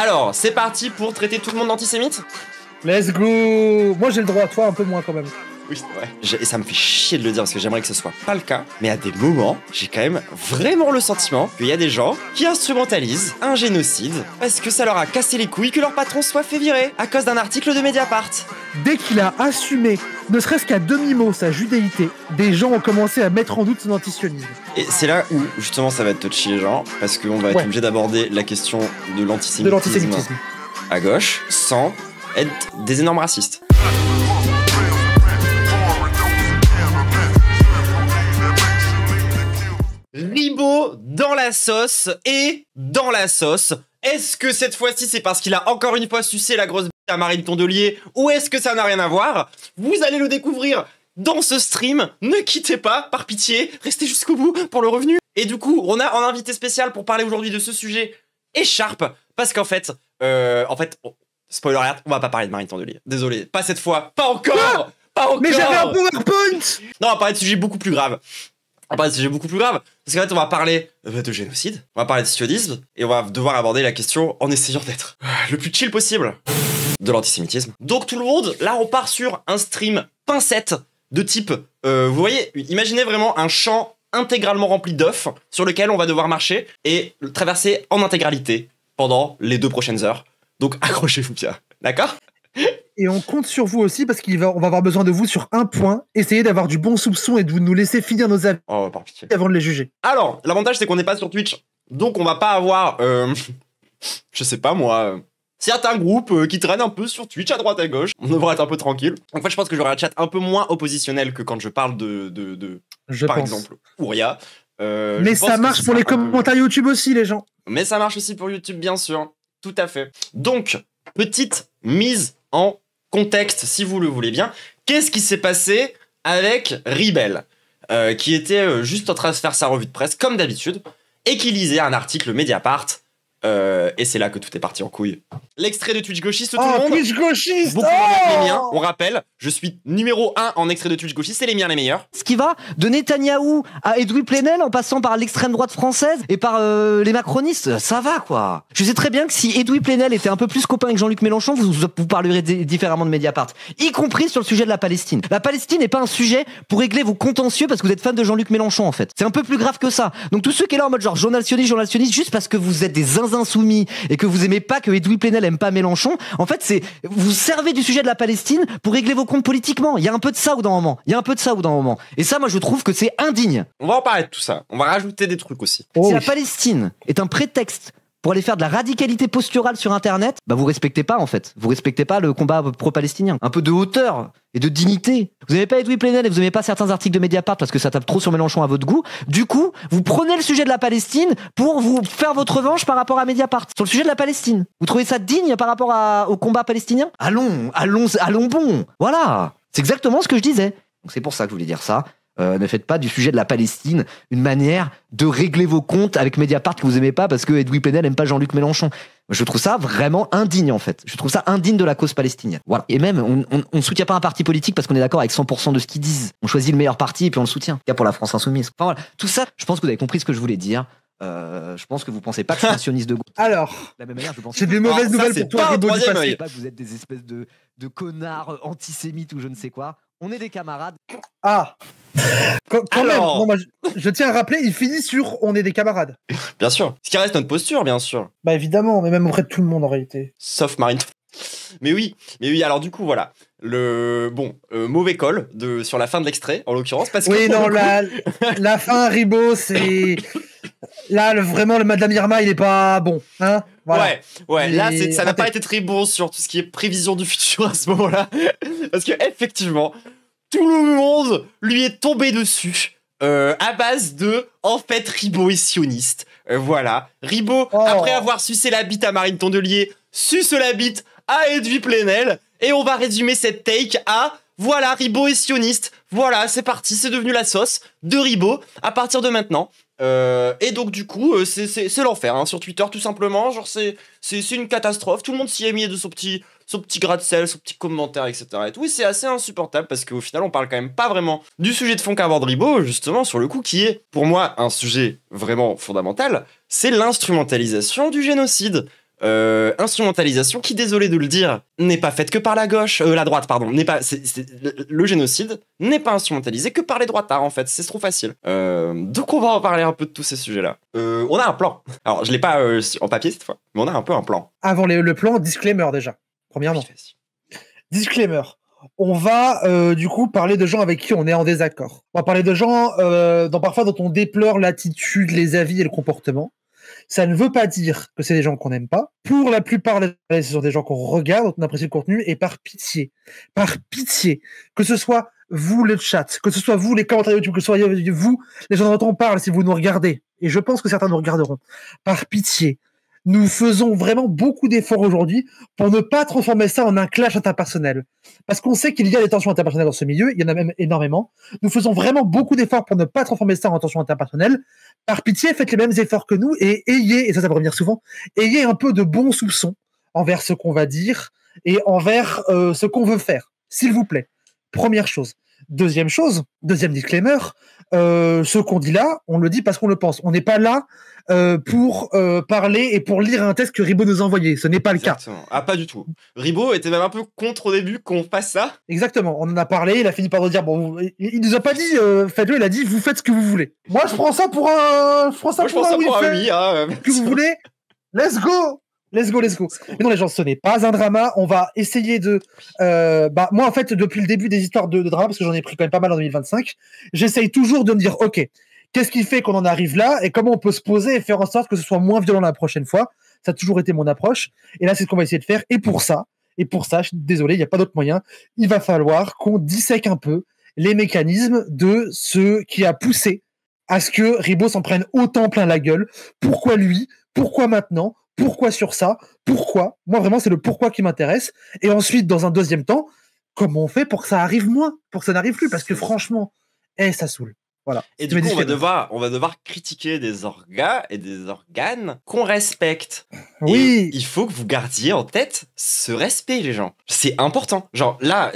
Alors, c'est parti pour traiter tout le monde d'antisémite. Let's go. Moi j'ai le droit, toi un peu moins quand même. Oui, c'est vrai. Et ça me fait chier de le dire parce que j'aimerais que ce soit pas le cas. Mais à des moments, j'ai quand même vraiment le sentiment qu'il y a des gens qui instrumentalisent un génocide parce que ça leur a cassé les couilles que leur patron soit fait virer à cause d'un article de Mediapart. Dès qu'il a assumé, ne serait-ce qu'à demi-mot, sa judéité, des gens ont commencé à mettre en doute son antisionisme. Et c'est là où justement ça va être touchy les gens parce qu'on va être obligé d'aborder la question de l'antisémitisme à gauche sans être des énormes racistes. Ribot dans la sauce et dans la sauce. Est-ce que cette fois-ci c'est parce qu'il a encore une fois sucé la grosse bite à Marine Tondelier ou est-ce que ça n'a rien à voir? Vous allez le découvrir dans ce stream. Ne quittez pas, par pitié, restez jusqu'au bout pour le revenu. Et du coup, on a un invité spécial pour parler aujourd'hui de ce sujet écharpe parce qu'en fait, spoiler alert, on va pas parler de Marine Tondelier. Désolé, pas cette fois, pas encore. Pas encore. Mais j'avais un PowerPoint. Non, on va parler de sujets beaucoup plus graves. Parce qu'en fait, on va parler de génocide, on va parler de sionisme, et on va devoir aborder la question en essayant d'être le plus chill possible de l'antisémitisme. Donc tout le monde, là on part sur un stream pincette de type, vous voyez, imaginez vraiment un champ intégralement rempli d'œufs sur lequel on va devoir marcher et le traverser en intégralité pendant les 2 prochaines heures. Donc accrochez-vous bien, d'accord ? Et on compte sur vous aussi parce qu'on va avoir besoin de vous sur un point. Essayez d'avoir du bon soupçon et de nous laisser finir nos avis par pitié. Avant de les juger. Alors, l'avantage c'est qu'on n'est pas sur Twitch. Donc on va pas avoir, je sais pas moi, certains groupes qui traînent un peu sur Twitch à droite à gauche. On devrait être un peu tranquille. En fait, je pense que j'aurai un chat un peu moins oppositionnel que quand je parle par exemple, Ouria. Mais ça marche pour les commentaires YouTube aussi, les gens. Mais ça marche aussi pour YouTube, bien sûr. Tout à fait. Donc, petite mise en contexte, si vous le voulez bien. Qu'est-ce qui s'est passé avec Ribel, qui était juste en train de faire sa revue de presse, comme d'habitude, et qui lisait un article Mediapart, et c'est là que tout est parti en couille. L'extrait de Twitch gauchiste, tout le monde. Twitch gauchiste. Beaucoup moins que les miens. On rappelle, je suis numéro 1 en extrait de Twitch gauchiste, c'est les miens les meilleurs. Ce qui va de Netanyahou à Edoui Plenel en passant par l'extrême droite française et par les macronistes, ça va quoi. Je sais très bien que si Edoui Plenel était un peu plus copain avec Jean-Luc Mélenchon, vous parlerez différemment de Mediapart, y compris sur le sujet de la Palestine. La Palestine n'est pas un sujet pour régler vos contentieux parce que vous êtes fan de Jean-Luc Mélenchon en fait. C'est un peu plus grave que ça. Donc tous ceux qui sont là en mode genre journal sioniste, juste parce que vous êtes des zinzins soumis et que vous aimez pas que Edoui Plenel aime pas Mélenchon, en fait c'est vous servez du sujet de la Palestine pour régler vos comptes politiquement. Il y a un peu de ça au d'un moment. Et ça, moi, je trouve que c'est indigne. On va en parler de tout ça. On va rajouter des trucs aussi. Si la Palestine est un prétexte pour aller faire de la radicalité posturale sur Internet, bah vous respectez pas en fait. Vous respectez pas le combat pro-palestinien. Un peu de hauteur et de dignité. Vous n'aimez pas Edoui Plenel et vous n'aimez pas certains articles de Mediapart parce que ça tape trop sur Mélenchon à votre goût. Du coup, vous prenez le sujet de la Palestine pour vous faire votre revanche par rapport à Mediapart. Sur le sujet de la Palestine. Vous trouvez ça digne par rapport au combat palestinien ? Allons bon. Voilà. C'est exactement ce que je disais. Donc c'est pour ça que je voulais dire ça. Ne faites pas du sujet de la Palestine une manière de régler vos comptes avec Mediapart que vous aimez pas parce que Edoui Plenel aime pas Jean-Luc Mélenchon. Je trouve ça vraiment indigne en fait. Je trouve ça indigne de la cause palestinienne. Voilà. Et même, on ne soutient pas un parti politique parce qu'on est d'accord avec 100% de ce qu'ils disent. On choisit le meilleur parti et puis on le soutient. Il y a pour la France insoumise. Enfin voilà. Tout ça, je pense que vous avez compris ce que je voulais dire. Je pense que vous pensez pas que je suis un sioniste de gauche. Alors, de la même manière, je pense j'ai des mauvaises nouvelles pour toi, Ribot du passé. Pas que vous êtes des espèces de connards antisémites ou je ne sais quoi. On est des camarades. Ah quand même, non, moi, je tiens à rappeler, il finit sur on est des camarades. Bien sûr. Ce qui reste notre posture, bien sûr. Bah évidemment, mais même auprès de tout le monde en réalité. Sauf Marine. Mais oui, alors du coup, voilà. Mauvais call sur la fin de l'extrait, en l'occurrence. Parce oui, que non, la fin, Ribot, c'est... Là, vraiment, le Madame Irma, il est pas bon. Hein, voilà. Ouais, là, ça n'a pas été très bon sur tout ce qui est prévision du futur à ce moment-là. Parce que effectivement, tout le monde lui est tombé dessus à base de, en fait, Ribot est sioniste. Voilà. Ribot, après avoir sucé la bite à Marine Tondelier, suce la bite à Edoui Plenel. Et on va résumer cette take à... Voilà, Ribot est sioniste. Voilà, c'est parti, c'est devenu la sauce de Ribot à partir de maintenant. Et donc du coup, c'est l'enfer hein, sur Twitter tout simplement. Genre c'est une catastrophe. Tout le monde s'y est mis de son petit gras de sel, son petit commentaire, etc. Et tout. Et c'est assez insupportable parce qu'au final, on parle quand même pas vraiment du sujet de fond qu'aborde Ribot, justement sur le coup, qui est pour moi un sujet vraiment fondamental. C'est l'instrumentalisation du génocide. instrumentalisation qui, désolé de le dire, n'est pas faite que par la gauche, la droite, pardon. Le génocide n'est pas instrumentalisé que par les droitards, en fait. C'est trop facile. Donc on va en parler un peu de tous ces sujets-là. On a un plan. Alors, je l'ai pas en papier cette fois, mais on a un peu un plan. Avant le plan, disclaimer déjà. Premièrement. Disclaimer. On va du coup parler de gens avec qui on est en désaccord. On va parler de gens parfois dont on déplore l'attitude, les avis et le comportement. Ça ne veut pas dire que c'est des gens qu'on n'aime pas. Pour la plupart, ce sont des gens qu'on regarde, dont on apprécie le contenu, et par pitié, que ce soit vous le chat, que ce soit vous les commentaires YouTube, que ce soit vous les gens dont on parle si vous nous regardez, et je pense que certains nous regarderont, par pitié, nous faisons vraiment beaucoup d'efforts aujourd'hui pour ne pas transformer ça en un clash interpersonnel. Parce qu'on sait qu'il y a des tensions interpersonnelles dans ce milieu, il y en a même énormément. Nous faisons vraiment beaucoup d'efforts pour ne pas transformer ça en tension interpersonnelle. Par pitié, faites les mêmes efforts que nous et ayez, et ça va revenir souvent, ayez un peu de bons soupçons envers ce qu'on va dire et envers ce qu'on veut faire, s'il vous plaît. Première chose. Deuxième disclaimer, ce qu'on dit là, on le dit parce qu'on le pense. On n'est pas là pour parler et pour lire un texte que Ribot nous a envoyé. Ce n'est pas Exactement. le cas. Ah, pas du tout. Ribot était même un peu contre au début qu'on fasse ça. Exactement. On en a parlé, il a fini par nous dire, bon, il nous a pas dit, faites-le, il a dit, vous faites ce que vous voulez. Moi, je prends ça pour un... Moi, je prends ça pour un oui. Que vous voulez. Let's go. Mais non, les gens, ce n'est pas un drama. On va essayer de... moi, en fait, depuis le début des histoires de drama, parce que j'en ai pris quand même pas mal en 2025, j'essaye toujours de me dire, OK, qu'est-ce qui fait qu'on en arrive là et comment on peut se poser et faire en sorte que ce soit moins violent la prochaine fois. Ça a toujours été mon approche. Et là, c'est ce qu'on va essayer de faire. Et pour ça, je suis désolé, il n'y a pas d'autre moyen. Il va falloir qu'on dissèque un peu les mécanismes de ce qui a poussé à ce que Ribot s'en prenne autant plein la gueule. Pourquoi lui? Pourquoi maintenant? Pourquoi sur ça? Pourquoi? Moi, vraiment, c'est le pourquoi qui m'intéresse. Et ensuite, dans un deuxième temps, comment on fait pour que ça arrive moins? Pour que ça n'arrive plus? Parce que franchement, ça saoule. Voilà. Et du coup, on va devoir critiquer des orgas et des organes qu'on respecte. Oui. Et il faut que vous gardiez en tête ce respect, les gens. C'est important. Genre, là,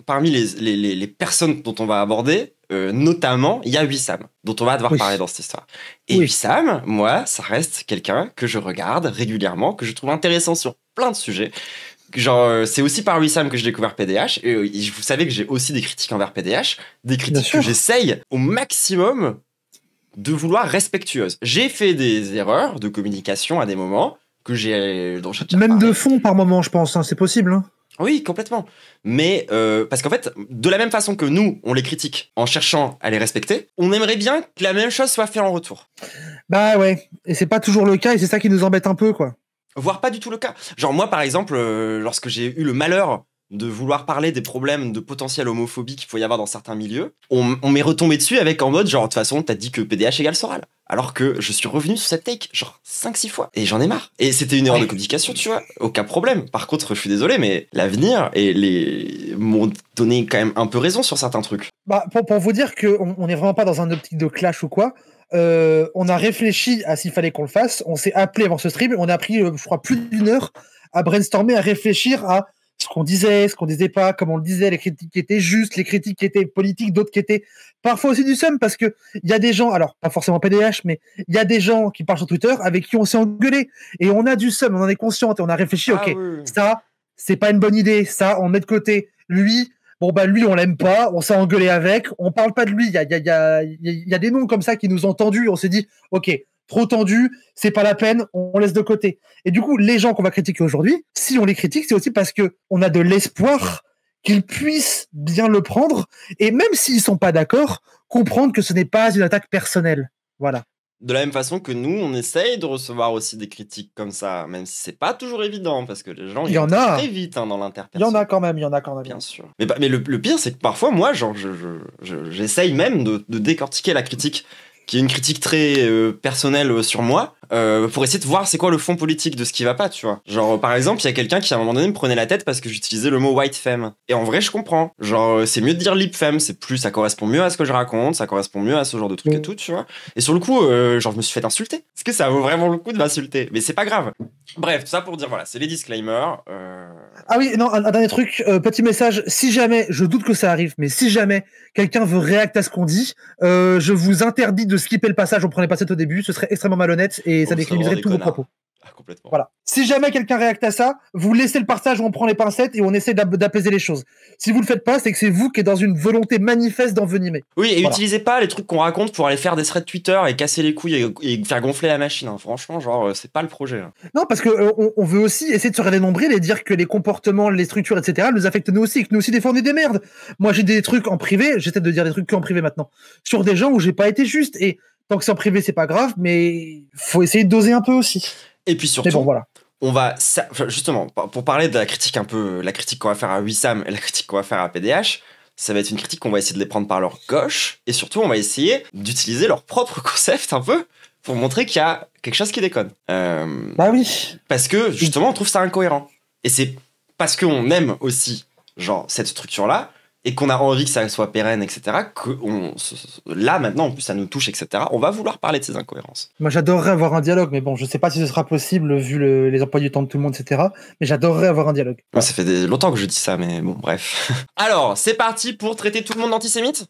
parmi les personnes dont on va aborder, notamment, il y a Wissam, dont on va devoir parler dans cette histoire. Et Wissam, moi, ça reste quelqu'un que je regarde régulièrement, que je trouve intéressant sur plein de sujets. Genre, c'est aussi par Wissam que j'ai découvert PDH. Et vous savez que j'ai aussi des critiques envers PDH, des critiques que j'essaye au maximum de vouloir respectueuses. J'ai fait des erreurs de communication à des moments dont j'ai même parlé. De fond par moment, je pense, hein, c'est possible. Hein. Oui, complètement. Mais parce qu'en fait, de la même façon que nous, on les critique en cherchant à les respecter, on aimerait bien que la même chose soit faite en retour. Bah ouais, et c'est pas toujours le cas, et c'est ça qui nous embête un peu, quoi. Voire pas du tout le cas. Genre moi, par exemple, lorsque j'ai eu le malheur de vouloir parler des problèmes de potentielle homophobie qu'il faut y avoir dans certains milieux, on m'est retombé dessus avec en mode genre, de toute façon, t'as dit que PDH égale Soral. Alors que je suis revenu sur cette take genre 5-6 fois. Et j'en ai marre. Et c'était une erreur de communication, tu vois. Aucun problème. Par contre, je suis désolé, mais l'avenir m'ont donné quand même un peu raison sur certains trucs. Bah, pour vous dire qu'on n'est vraiment pas dans un optique de clash ou quoi, on a réfléchi à s'il fallait qu'on le fasse. On s'est appelé avant ce stream. On a pris, je crois, plus d'1 heure à brainstormer, à réfléchir à ce qu'on disait, ce qu'on disait pas, comment on le disait, les critiques qui étaient justes, les critiques qui étaient politiques, d'autres qui étaient parfois aussi du seum, parce que il y a des gens, alors pas forcément PDH, mais il y a des gens qui parlent sur Twitter avec qui on s'est engueulé et on a du seum, on en est conscient et on a réfléchi, ok, ça c'est pas une bonne idée, ça on met de côté. Lui, bon bah lui on l'aime pas, on s'est engueulé avec, on parle pas de lui, il y a des noms comme ça qui nous ont tendus, on s'est dit ok, trop tendu, c'est pas la peine, on laisse de côté. Et du coup, les gens qu'on va critiquer aujourd'hui, si on les critique, c'est aussi parce que on a de l'espoir qu'ils puissent bien le prendre, et même s'ils sont pas d'accord, comprendre que ce n'est pas une attaque personnelle. Voilà. De la même façon que nous, on essaye de recevoir aussi des critiques comme ça, même si c'est pas toujours évident, parce que les gens il y en a très vite dans l'interpersonnel. Il y en a quand même. Bien sûr. Mais le pire, c'est que parfois, moi, genre, j'essaye même de décortiquer la critique, qui est une critique très personnelle sur moi, pour essayer de voir c'est quoi le fond politique de ce qui va pas, tu vois. Genre, par exemple, il y a quelqu'un qui à un moment donné me prenait la tête parce que j'utilisais le mot white femme. Et en vrai, je comprends. Genre, c'est mieux de dire lip femme, ça correspond mieux à ce que je raconte, ça correspond mieux à ce genre de truc et tout, tu vois. Et sur le coup, genre, je me suis fait insulter. Est-ce que ça vaut vraiment le coup de m'insulter? Mais c'est pas grave. Bref, tout ça pour dire, voilà, c'est les disclaimers. Ah oui, non, un dernier truc, petit message, si jamais, je doute que ça arrive, mais si jamais quelqu'un veut réacter à ce qu'on dit, je vous interdis de skipper le passage, on prenait pas ça au début, ce serait extrêmement malhonnête et ça décriminerait tous vos propos. Ah, complètement. Voilà. Si jamais quelqu'un réacte à ça, vous laissez le partage où on prend les pincettes et on essaie d'apaiser les choses. Si vous le faites pas, c'est que c'est vous qui êtes dans une volonté manifeste d'envenimer. Oui, et utilisez pas les trucs qu'on raconte pour aller faire des threads Twitter et casser les couilles et faire gonfler la machine. Hein. Franchement, genre, c'est pas le projet. Hein. Non, parce que on veut aussi essayer de se regarder nombril et dire que les comportements, les structures, etc., nous affectent nous aussi, que nous aussi des fois on est des merdes. Moi, j'ai des trucs en privé, j'essaie de dire des trucs qu'en privé maintenant, sur des gens où j'ai pas été juste. Et tant que c'est en privé, c'est pas grave, mais faut essayer de doser un peu aussi. Et puis surtout, bon, voilà. On va justement pour parler de la critique un peu, la critique qu'on va faire à Wissam et la critique qu'on va faire à PDH, ça va être une critique qu'on va essayer de les prendre par leur gauche et surtout on va essayer d'utiliser leur propre concept un peu pour montrer qu'il y a quelque chose qui déconne. Bah oui. Parce que justement on trouve ça incohérent et c'est parce qu'on aime aussi genre cette structure là et qu'on a envie que ça soit pérenne, etc., que là, maintenant, en plus, ça nous touche, etc., on va vouloir parler de ces incohérences. Moi, j'adorerais avoir un dialogue, mais bon, je sais pas si ce sera possible vu les emplois du temps de tout le monde, etc., mais j'adorerais avoir un dialogue. Moi, ça fait longtemps que je dis ça, mais bon, bref. Alors, c'est parti pour traiter tout le monde d'antisémite ?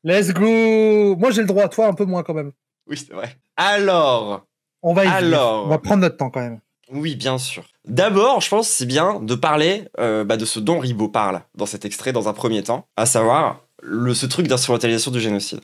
Let's go. Moi, j'ai le droit, toi, un peu moins, quand même. Oui, c'est vrai. Alors... On va prendre notre temps, quand même. Oui, bien sûr. D'abord, je pense que c'est bien de parler de ce dont Ribot parle dans cet extrait dans un premier temps, à savoir ce truc d'instrumentalisation du génocide.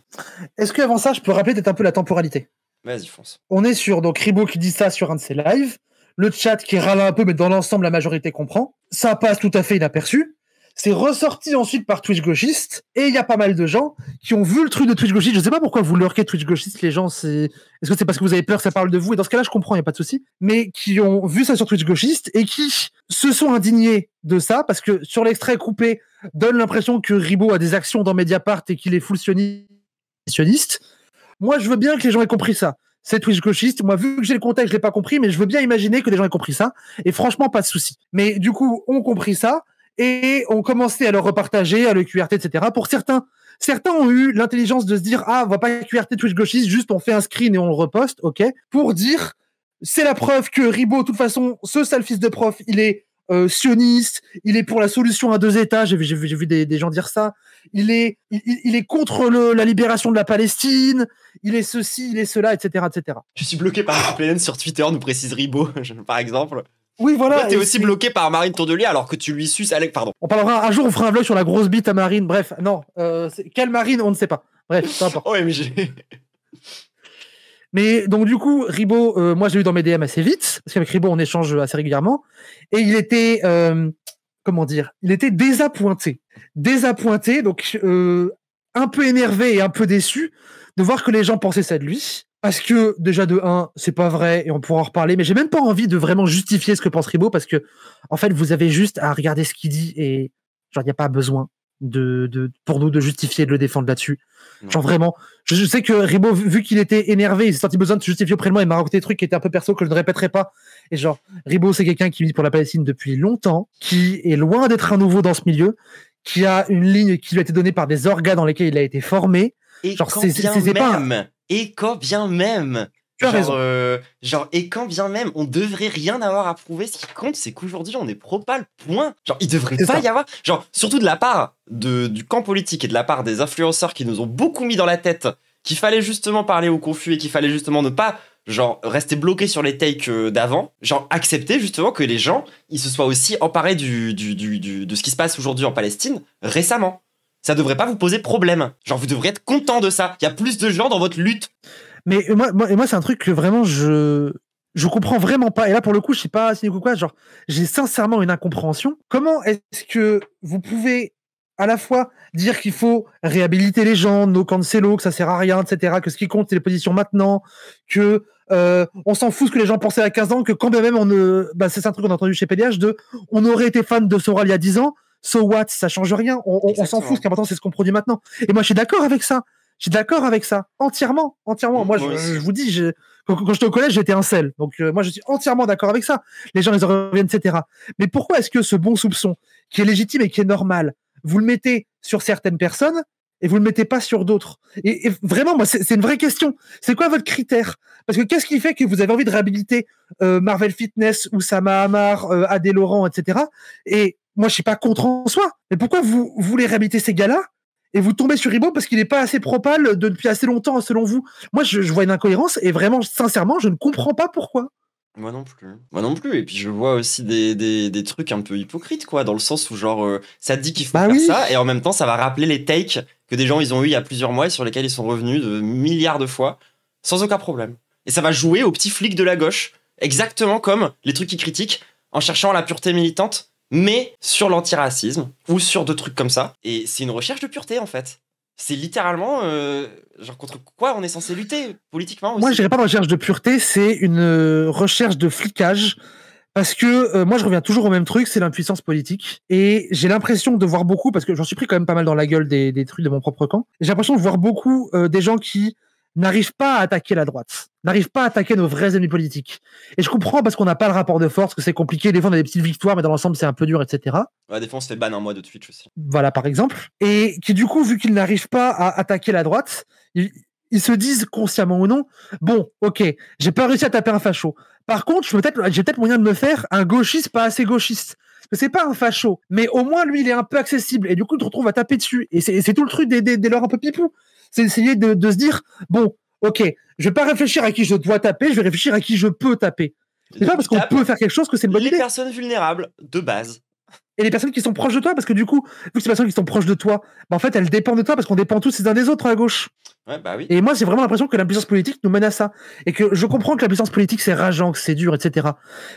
Est-ce qu'avant ça, je peux rappeler peut-être un peu la temporalité ? Vas-y, fonce. On est sur donc Ribot qui dit ça sur un de ses lives, le chat qui râle un peu, mais dans l'ensemble, la majorité comprend. Ça passe tout à fait inaperçu. C'est ressorti ensuite par Twitch gauchiste, et il y a pas mal de gens qui ont vu le truc de Twitch gauchiste. Je sais pas pourquoi vous lurquez Twitch gauchiste, les gens, est-ce que c'est parce que vous avez peur que ça parle de vous? Et dans ce cas-là, je comprends, il n'y a pas de souci. Mais qui ont vu ça sur Twitch gauchiste, et qui se sont indignés de ça, parce que sur l'extrait coupé, donne l'impression que Ribot a des actions dans Mediapart et qu'il est full sioniste. Moi, je veux bien que les gens aient compris ça. C'est Twitch gauchiste. Moi, vu que j'ai le contexte, je l'ai pas compris, mais je veux bien imaginer que les gens aient compris ça. Et franchement, pas de souci. Mais du coup, on compris ça. Et on commençait à le repartager, à le QRT, etc. Pour certains ont eu l'intelligence de se dire, ah, on va pas QRT Twitch gauchiste, juste on fait un screen et on le reposte, ok, pour dire, c'est la preuve que Ribot, de toute façon, ce sale fils de prof, il est sioniste, il est pour la solution à 2 États, j'ai vu des gens dire ça, il est contre la libération de la Palestine, il est ceci, il est cela, etc., etc. Je suis bloqué par VPN sur Twitter, nous précise Ribot, par exemple. Oui, voilà. Toi, t'es aussi bloqué par Marine Tourdelier alors que tu lui suces Alex, pardon. On parlera un jour, on fera un vlog sur la grosse bite à Marine. Bref, non. Quelle Marine, on ne sait pas. Bref, peu importe. OMG. Mais donc, du coup, Ribot, moi, je l'ai eu dans mes DM assez vite, parce qu'avec Ribot, on échange assez régulièrement. Et il était, il était désappointé. Désappointé, donc un peu énervé et un peu déçu de voir que les gens pensaient ça de lui. Parce que, déjà, de 1, c'est pas vrai, et on pourra en reparler, mais j'ai même pas envie de vraiment justifier ce que pense Ribot, parce que, en fait, vous avez juste à regarder ce qu'il dit, et genre, il n'y a pas besoin pour nous de justifier, de le défendre là-dessus. Non. Genre, vraiment, je sais que Ribot, vu qu'il était énervé, il s'est senti besoin de se justifier auprès de moi, il m'a raconté des trucs qui étaient un peu perso que je ne répéterai pas. Et genre, Ribot, c'est quelqu'un qui vit pour la Palestine depuis longtemps, qui est loin d'être un nouveau dans ce milieu, qui a une ligne qui lui a été donnée par des orgas dans lesquels il a été formé. Et genre, c'est pas et quand bien même, tu as raison. Et quand bien même, on devrait rien avoir à prouver. Ce qui compte, c'est qu'aujourd'hui, on est pro-pal, point. Genre, il devrait pas y avoir, genre, surtout de la part du camp politique et de la part des influenceurs qui nous ont beaucoup mis dans la tête qu'il fallait justement parler aux confus et qu'il fallait justement ne pas, genre, rester bloqué sur les takes d'avant. Genre, accepter justement que les gens, ils se soient aussi emparés de ce qui se passe aujourd'hui en Palestine récemment. Ça devrait pas vous poser problème. Genre, vous devriez être content de ça. Il y a plus de gens dans votre lutte. Mais moi c'est un truc que vraiment, je comprends vraiment pas. Et là, pour le coup, je sais pas si quoi, genre, j'ai sincèrement une incompréhension. Comment est-ce que vous pouvez à la fois dire qu'il faut réhabiliter les gens, no cancelo, que ça sert à rien, etc., que ce qui compte, c'est les positions maintenant, que on s'en fout ce que les gens pensaient à 15 ans, que quand même c'est un truc qu'on a entendu chez PDH, on aurait été fan de Soral il y a 10 ans, so what, ça change rien, on s'en fout, ce qui est important, c'est ce qu'on produit maintenant. Et moi, je suis d'accord avec ça. Je suis d'accord avec ça, entièrement. Moi, je vous dis, quand j'étais au collège, j'étais un sel. Donc, moi, je suis entièrement d'accord avec ça. Les gens, ils en reviennent, etc. Mais pourquoi est-ce que ce bon soupçon, qui est légitime et qui est normal, vous le mettez sur certaines personnes et vous le mettez pas sur d'autres? Et vraiment, moi, c'est une vraie question. C'est quoi votre critère? Parce que qu'est-ce qui fait que vous avez envie de réhabiliter Marvel Fitness, Oussama Hamar, Adé Laurent, etc. Et moi, je suis pas contre en soi. Mais pourquoi vous voulez réhabiliter ces gars-là et vous tombez sur Ribot parce qu'il n'est pas assez propal depuis assez longtemps, selon vous? Moi, je vois une incohérence et vraiment, sincèrement, je ne comprends pas pourquoi. Moi non plus. Moi non plus. Et puis je vois aussi des trucs un peu hypocrites, quoi, dans le sens où genre ça te dit qu'il faut faire ça, et en même temps ça va rappeler les takes que des gens ils ont eu il y a plusieurs mois et sur lesquels ils sont revenus de milliards de fois sans aucun problème. Et ça va jouer aux petits flics de la gauche, exactement comme les trucs qu'ils critiquent en cherchant la pureté militante, mais sur l'antiracisme ou sur d'autres trucs comme ça. Et c'est une recherche de pureté en fait. C'est littéralement genre contre quoi on est censé lutter politiquement aussi. Moi, je dirais pas de recherche de pureté, c'est une recherche de flicage. Parce que moi, je reviens toujours au même truc, c'est l'impuissance politique. Et j'ai l'impression de voir beaucoup, parce que j'en suis pris quand même pas mal dans la gueule des trucs de mon propre camp, j'ai l'impression de voir beaucoup des gens qui n'arrivent pas à attaquer la droite, n'arrivent pas à attaquer nos vrais ennemis politiques. Et je comprends parce qu'on n'a pas le rapport de force, que c'est compliqué, des fois on a des petites victoires, mais dans l'ensemble c'est un peu dur, etc. Ouais, des fois on se fait ban un mois de Twitch aussi. Voilà, par exemple. Et qui du coup, vu qu'ils n'arrivent pas à attaquer la droite, ils se disent consciemment ou non, bon, ok, j'ai pas réussi à taper un facho. Par contre, j'ai peut-être moyen de me faire un gauchiste pas assez gauchiste. Parce que c'est pas un facho, mais au moins lui, il est un peu accessible. Et du coup, tu te retrouves à taper dessus. Et c'est tout le truc des leurs un peu pipou. C'est essayer de se dire, bon, ok, je vais pas réfléchir à qui je dois taper, je vais réfléchir à qui je peux taper. C'est pas parce qu'on peut faire quelque chose que c'est une bonne idée. Les personnes vulnérables, de base. Et les personnes qui sont proches de toi, parce que du coup, vu que ces personnes qui sont proches de toi, bah en fait, elles dépendent de toi parce qu'on dépend tous les uns des autres à gauche. Ouais, bah oui. Et moi, j'ai vraiment l'impression que l'impuissance politique nous mène à ça. Et que je comprends que l'impuissance politique, c'est rageant, que c'est dur, etc.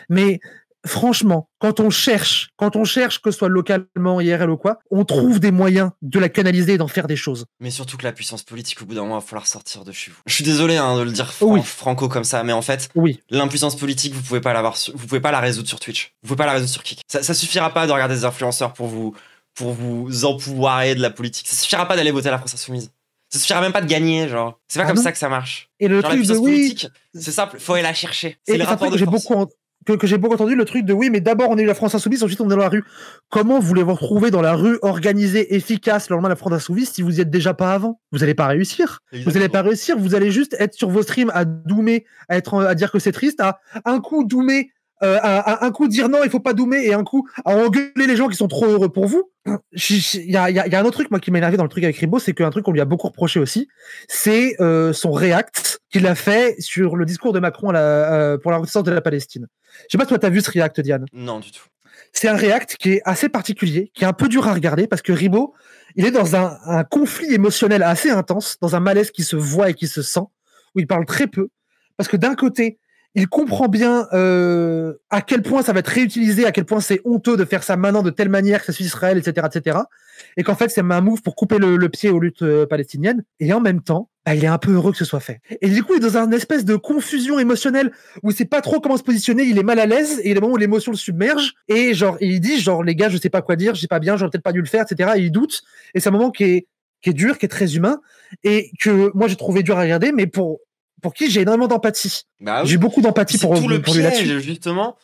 Mais franchement, quand on cherche, que ce soit localement, IRL ou quoi, on trouve des moyens de la canaliser et d'en faire des choses. Mais surtout que la puissance politique, au bout d'un moment, il va falloir sortir de chez vous. Je suis désolé de le dire franco comme ça, mais en fait, l'impuissance politique, vous pouvez pas la résoudre sur Twitch. Vous pouvez pas la résoudre sur Kick. Ça suffira pas de regarder des influenceurs pour vous empouvoirer de la politique. Ça suffira pas d'aller voter à la France Insoumise. Ça suffira même pas de gagner, genre. C'est pas comme ça que ça marche. Et le genre, truc la puissance de politique, c'est simple, faut aller la chercher. C'est le rapport de force. Que j'ai beaucoup entendu, le truc de oui, mais d'abord on est eu la France Insoumise, ensuite on est dans la rue. Comment voulez-vous retrouver dans la rue organisée, efficace, le lendemain de la France Insoumise si vous y êtes déjà pas avant? Vous allez pas réussir. Exactement. Vous allez pas réussir, vous allez juste être sur vos streams à doomer, à dire que c'est triste, à un coup doomer, un coup dire non, il faut pas doomer, et un coup à engueuler les gens qui sont trop heureux pour vous. Il y a un autre truc moi qui m'a énervé dans le truc avec Ribo, c'est qu'un truc qu'on lui a beaucoup reproché aussi, c'est son react qu'il a fait sur le discours de Macron pour la reconnaissance de la Palestine. Je sais pas si toi t'as vu ce react, Diane. Non, du tout. C'est un react qui est assez particulier, qui est un peu dur à regarder parce que Ribo, il est dans un conflit émotionnel assez intense, dans un malaise qui se voit et qui se sent, où il parle très peu, parce que d'un côté, il comprend bien à quel point ça va être réutilisé, à quel point c'est honteux de faire ça maintenant de telle manière que ça suit Israël, etc., etc. Et qu'en fait, c'est un move pour couper le pied aux luttes palestiniennes. Et en même temps, bah, il est un peu heureux que ce soit fait. Et du coup, il est dans une espèce de confusion émotionnelle où il sait pas trop comment se positionner, il est mal à l'aise, et il y a des moments où l'émotion le submerge, et il dit, genre, les gars, je sais pas quoi dire, je sais pas bien, j'aurais peut-être pas dû le faire, etc. Et il doute. Et c'est un moment qui est dur, qui est très humain, et que moi, j'ai trouvé dur à regarder, mais pour qui j'ai énormément d'empathie. Bah oui. J'ai beaucoup d'empathie pour tout le lui là-dessus. Justement.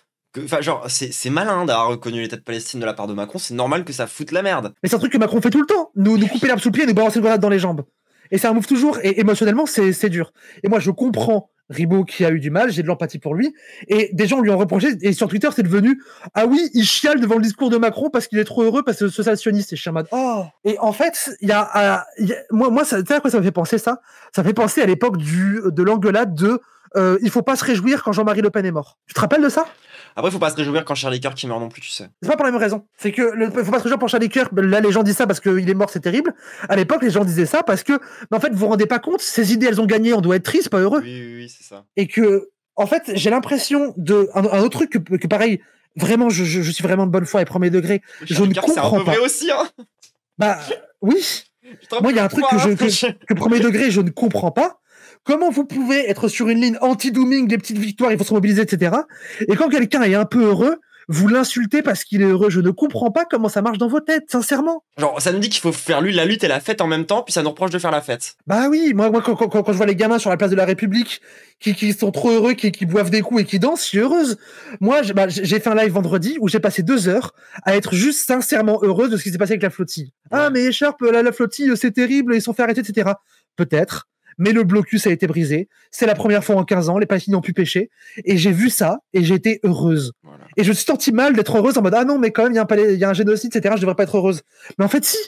Enfin, genre, c'est malin d'avoir reconnu l'État de Palestine de la part de Macron, c'est normal que ça foute la merde. Mais c'est un truc que Macron fait tout le temps. Nous couper l'herbe sous le pied et nous balancer une grenade dans les jambes. Et c'est un move toujours, et émotionnellement, c'est dur. Et moi, je comprends Ribo qui a eu du mal, j'ai de l'empathie pour lui, et des gens lui ont reproché, et sur Twitter, c'est devenu « Ah oui, il chiale devant le discours de Macron parce qu'il est trop heureux, parce que ce salationniste, c'est chiant. » Oh. Et en fait, moi, ça, tu sais à quoi ça me fait penser, ça? Ça me fait penser à l'époque de l'engueulade de il faut pas se réjouir quand Jean-Marie Le Pen est mort. Tu te rappelles de ça? Après, faut pas se réjouir quand Charlie Kirk meurt non plus, tu sais. C'est pas pour la même raison. C'est que faut pas se réjouir pour Charlie Kirk. Là, les gens disent ça parce qu'il est mort, c'est terrible. À l'époque, les gens disaient ça parce que, mais en fait, vous vous rendez pas compte, ces idées, elles ont gagné, on doit être triste, pas heureux. Oui, c'est ça. Et que, en fait, j'ai l'impression un autre truc que pareil, vraiment, je suis vraiment de bonne foi et premier degré. Je ne comprends pas. C'est un peu vrai aussi, hein. Bah, oui. Moi, il y a un truc que premier degré, je ne comprends pas. Comment vous pouvez être sur une ligne anti-dooming, des petites victoires, il faut se mobiliser, etc. Et quand quelqu'un est un peu heureux, vous l'insultez parce qu'il est heureux. Je ne comprends pas comment ça marche dans vos têtes, sincèrement. Genre, ça nous dit qu'il faut faire la lutte et la fête en même temps, puis ça nous reproche de faire la fête. Bah oui, moi quand je vois les gamins sur la place de la République qui sont trop heureux, qui boivent des coups et qui dansent, je suis heureuse. Moi, j'ai fait un live vendredi où j'ai passé 2 heures à être juste sincèrement heureuse de ce qui s'est passé avec la flottille. Ouais. Ah, mais Sharp, la flottille, c'est terrible, ils sont fait arrêter, etc. Peut-être. Mais le blocus a été brisé. C'est la première fois en 15 ans, les Palestiniens ont pu pêcher. Et j'ai vu ça, et j'ai été heureuse. Voilà. Et je me suis senti mal d'être heureuse en mode, ah non, mais quand même, il y a un génocide, etc., je devrais pas être heureuse. Mais en fait, si.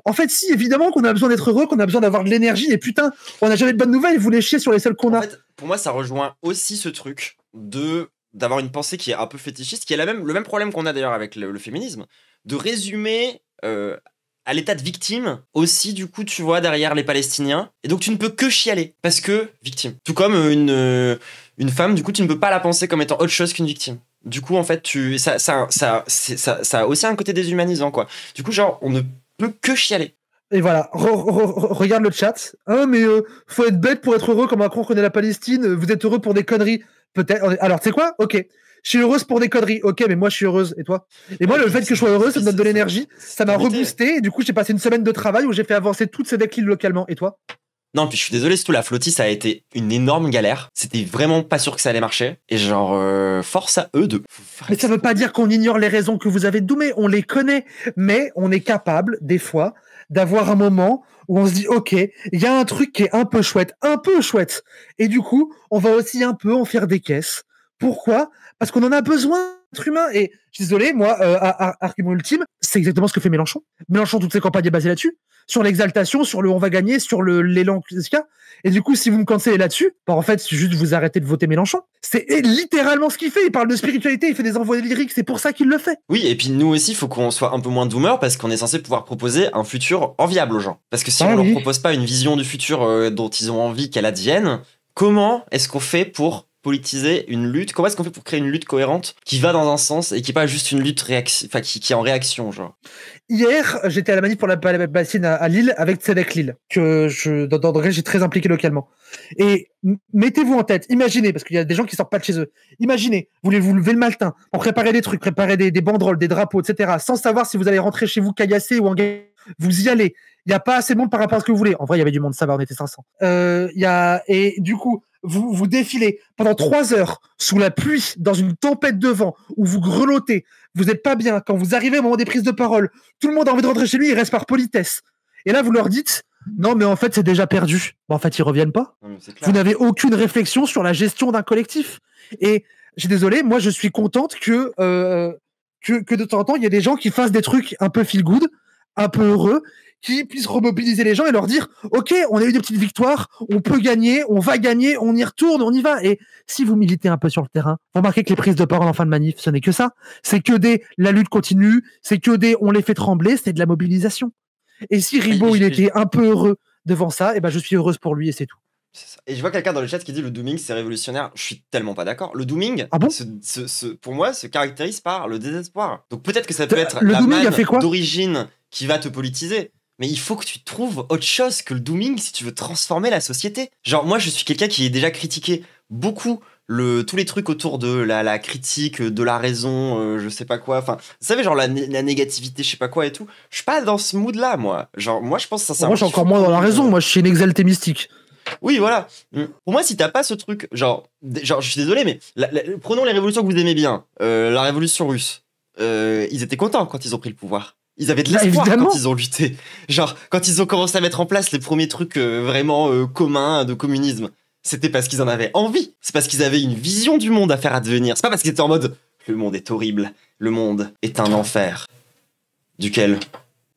En fait, si, évidemment qu'on a besoin d'être heureux, qu'on a besoin d'avoir de l'énergie, et putain, on n'a jamais de bonnes nouvelles, vous les chiez sur les seules qu'on a. En fait, pour moi, ça rejoint aussi ce truc de d'avoir une pensée qui est un peu fétichiste, qui est le même problème qu'on a d'ailleurs avec le féminisme, de résumer à l'état de victime aussi, du coup, tu vois, derrière les Palestiniens. Et donc, tu ne peux que chialer parce que victime. Tout comme une femme, du coup, tu ne peux pas la penser comme étant autre chose qu'une victime. Du coup, en fait, ça a aussi un côté déshumanisant, quoi. Du coup, genre, on ne peut que chialer. Et voilà, regarde le chat. Ah, mais faut être bête pour être heureux quand Macron connaît la Palestine. Vous êtes heureux pour des conneries. Peut-être. Alors, tu sais quoi? Ok. Je suis heureuse pour des conneries. Ok, mais moi, je suis heureuse. Et toi? Et moi, le fait que je sois heureuse, ça me donne de l'énergie. Ça m'a reboosté. Et du coup, j'ai passé une semaine de travail où j'ai fait avancer toutes ces decks localement. Et toi? Non, puis je suis désolé, surtout la flottille, ça a été une énorme galère. C'était vraiment pas sûr que ça allait marcher. Et genre, force à eux de... Mais ça veut pas dire qu'on ignore les raisons que vous avez de Doumé. On les connaît. Mais on est capable, des fois, d'avoir un moment où on se dit, ok, il y a un truc qui est un peu chouette. Et du coup, on va aussi un peu en faire des caisses. Pourquoi? Parce qu'on en a besoin, être humain. Et je suis désolé, moi, argument ultime, c'est exactement ce que fait Mélenchon. Mélenchon, toutes ses campagnes est basée là-dessus. Sur l'exaltation, sur le on va gagner, sur l'élan qu'il y a. Et du coup, si vous me cancellez là-dessus, bah en fait, c'est juste vous arrêtez de voter Mélenchon. C'est littéralement ce qu'il fait. Il parle de spiritualité, il fait des envois lyriques, c'est pour ça qu'il le fait. Oui, et puis nous aussi, il faut qu'on soit un peu moins doomer parce qu'on est censé pouvoir proposer un futur enviable aux gens. Parce que si on leur propose pas une vision du futur dont ils ont envie qu'elle advienne, comment est-ce qu'on fait pour politiser une lutte? Comment est-ce qu'on fait pour créer une lutte cohérente qui va dans un sens et qui est pas juste une lutte qui est en réaction, genre? Hier, j'étais à la manif pour la Palestine à Lille avec Tzedek Lille, que dans vrai, j'ai très impliqué localement. Et mettez-vous en tête, imaginez, parce qu'il y a des gens qui sortent pas de chez eux, imaginez, vous vous lever le matin, pour préparer des trucs, préparer des banderoles, des drapeaux, etc., sans savoir si vous allez rentrer chez vous caillassé ou en guerre, vous y allez. Il n'y a pas assez de monde par rapport à ce que vous voulez. En vrai, il y avait du monde, ça va, on était 500. Et du coup, vous défilez pendant 3 heures sous la pluie, dans une tempête de vent, où vous grelottez, vous n'êtes pas bien. Quand vous arrivez au moment des prises de parole, tout le monde a envie de rentrer chez lui, il reste par politesse. Et là, vous leur dites, non, mais en fait, c'est déjà perdu. En fait, ils reviennent pas. Vous n'avez aucune réflexion sur la gestion d'un collectif. Et je suis désolé, moi, je suis contente que de temps en temps, il y a des gens qui fassent des trucs un peu feel good, un peu heureux, qui puissent remobiliser les gens et leur dire ok, on a eu des petites victoires, on peut gagner, on va gagner, on y retourne, on y va. Et si vous militez un peu sur le terrain, vous remarquez que les prises de parole en fin de manif, ce n'est que ça. C'est que la lutte continue, c'est que on les fait trembler, c'est de la mobilisation. Et si Ribot, il était un peu heureux devant ça, et ben je suis heureuse pour lui et c'est tout. C'est ça. Et je vois quelqu'un dans le chat qui dit le dooming c'est révolutionnaire. Je suis tellement pas d'accord. Le dooming, pour moi, se caractérise par le désespoir. Donc peut-être que ça peut être la manne d'origine qui va te politiser. Mais il faut que tu trouves autre chose que le dooming si tu veux transformer la société. Genre, moi, je suis quelqu'un qui est déjà critiqué beaucoup tous les trucs autour de la critique, de la raison, je sais pas quoi. Enfin, vous savez, genre la négativité, je sais pas quoi et tout. Je suis pas dans ce mood-là, moi. Genre, moi, je pense que ça. Moi, je suis encore moins dans la raison. Moi, je suis une exalté mystique. Oui, voilà. Pour moi, si t'as pas ce truc, genre, je suis désolé, mais prenons les révolutions que vous aimez bien. La révolution russe. Ils étaient contents quand ils ont pris le pouvoir. Ils avaient de l'espoir quand ils ont lutté. Genre, quand ils ont commencé à mettre en place les premiers trucs vraiment communs de communisme, c'était parce qu'ils en avaient envie. C'est parce qu'ils avaient une vision du monde à faire advenir. C'est pas parce qu'ils étaient en mode le monde est horrible, le monde est un enfer duquel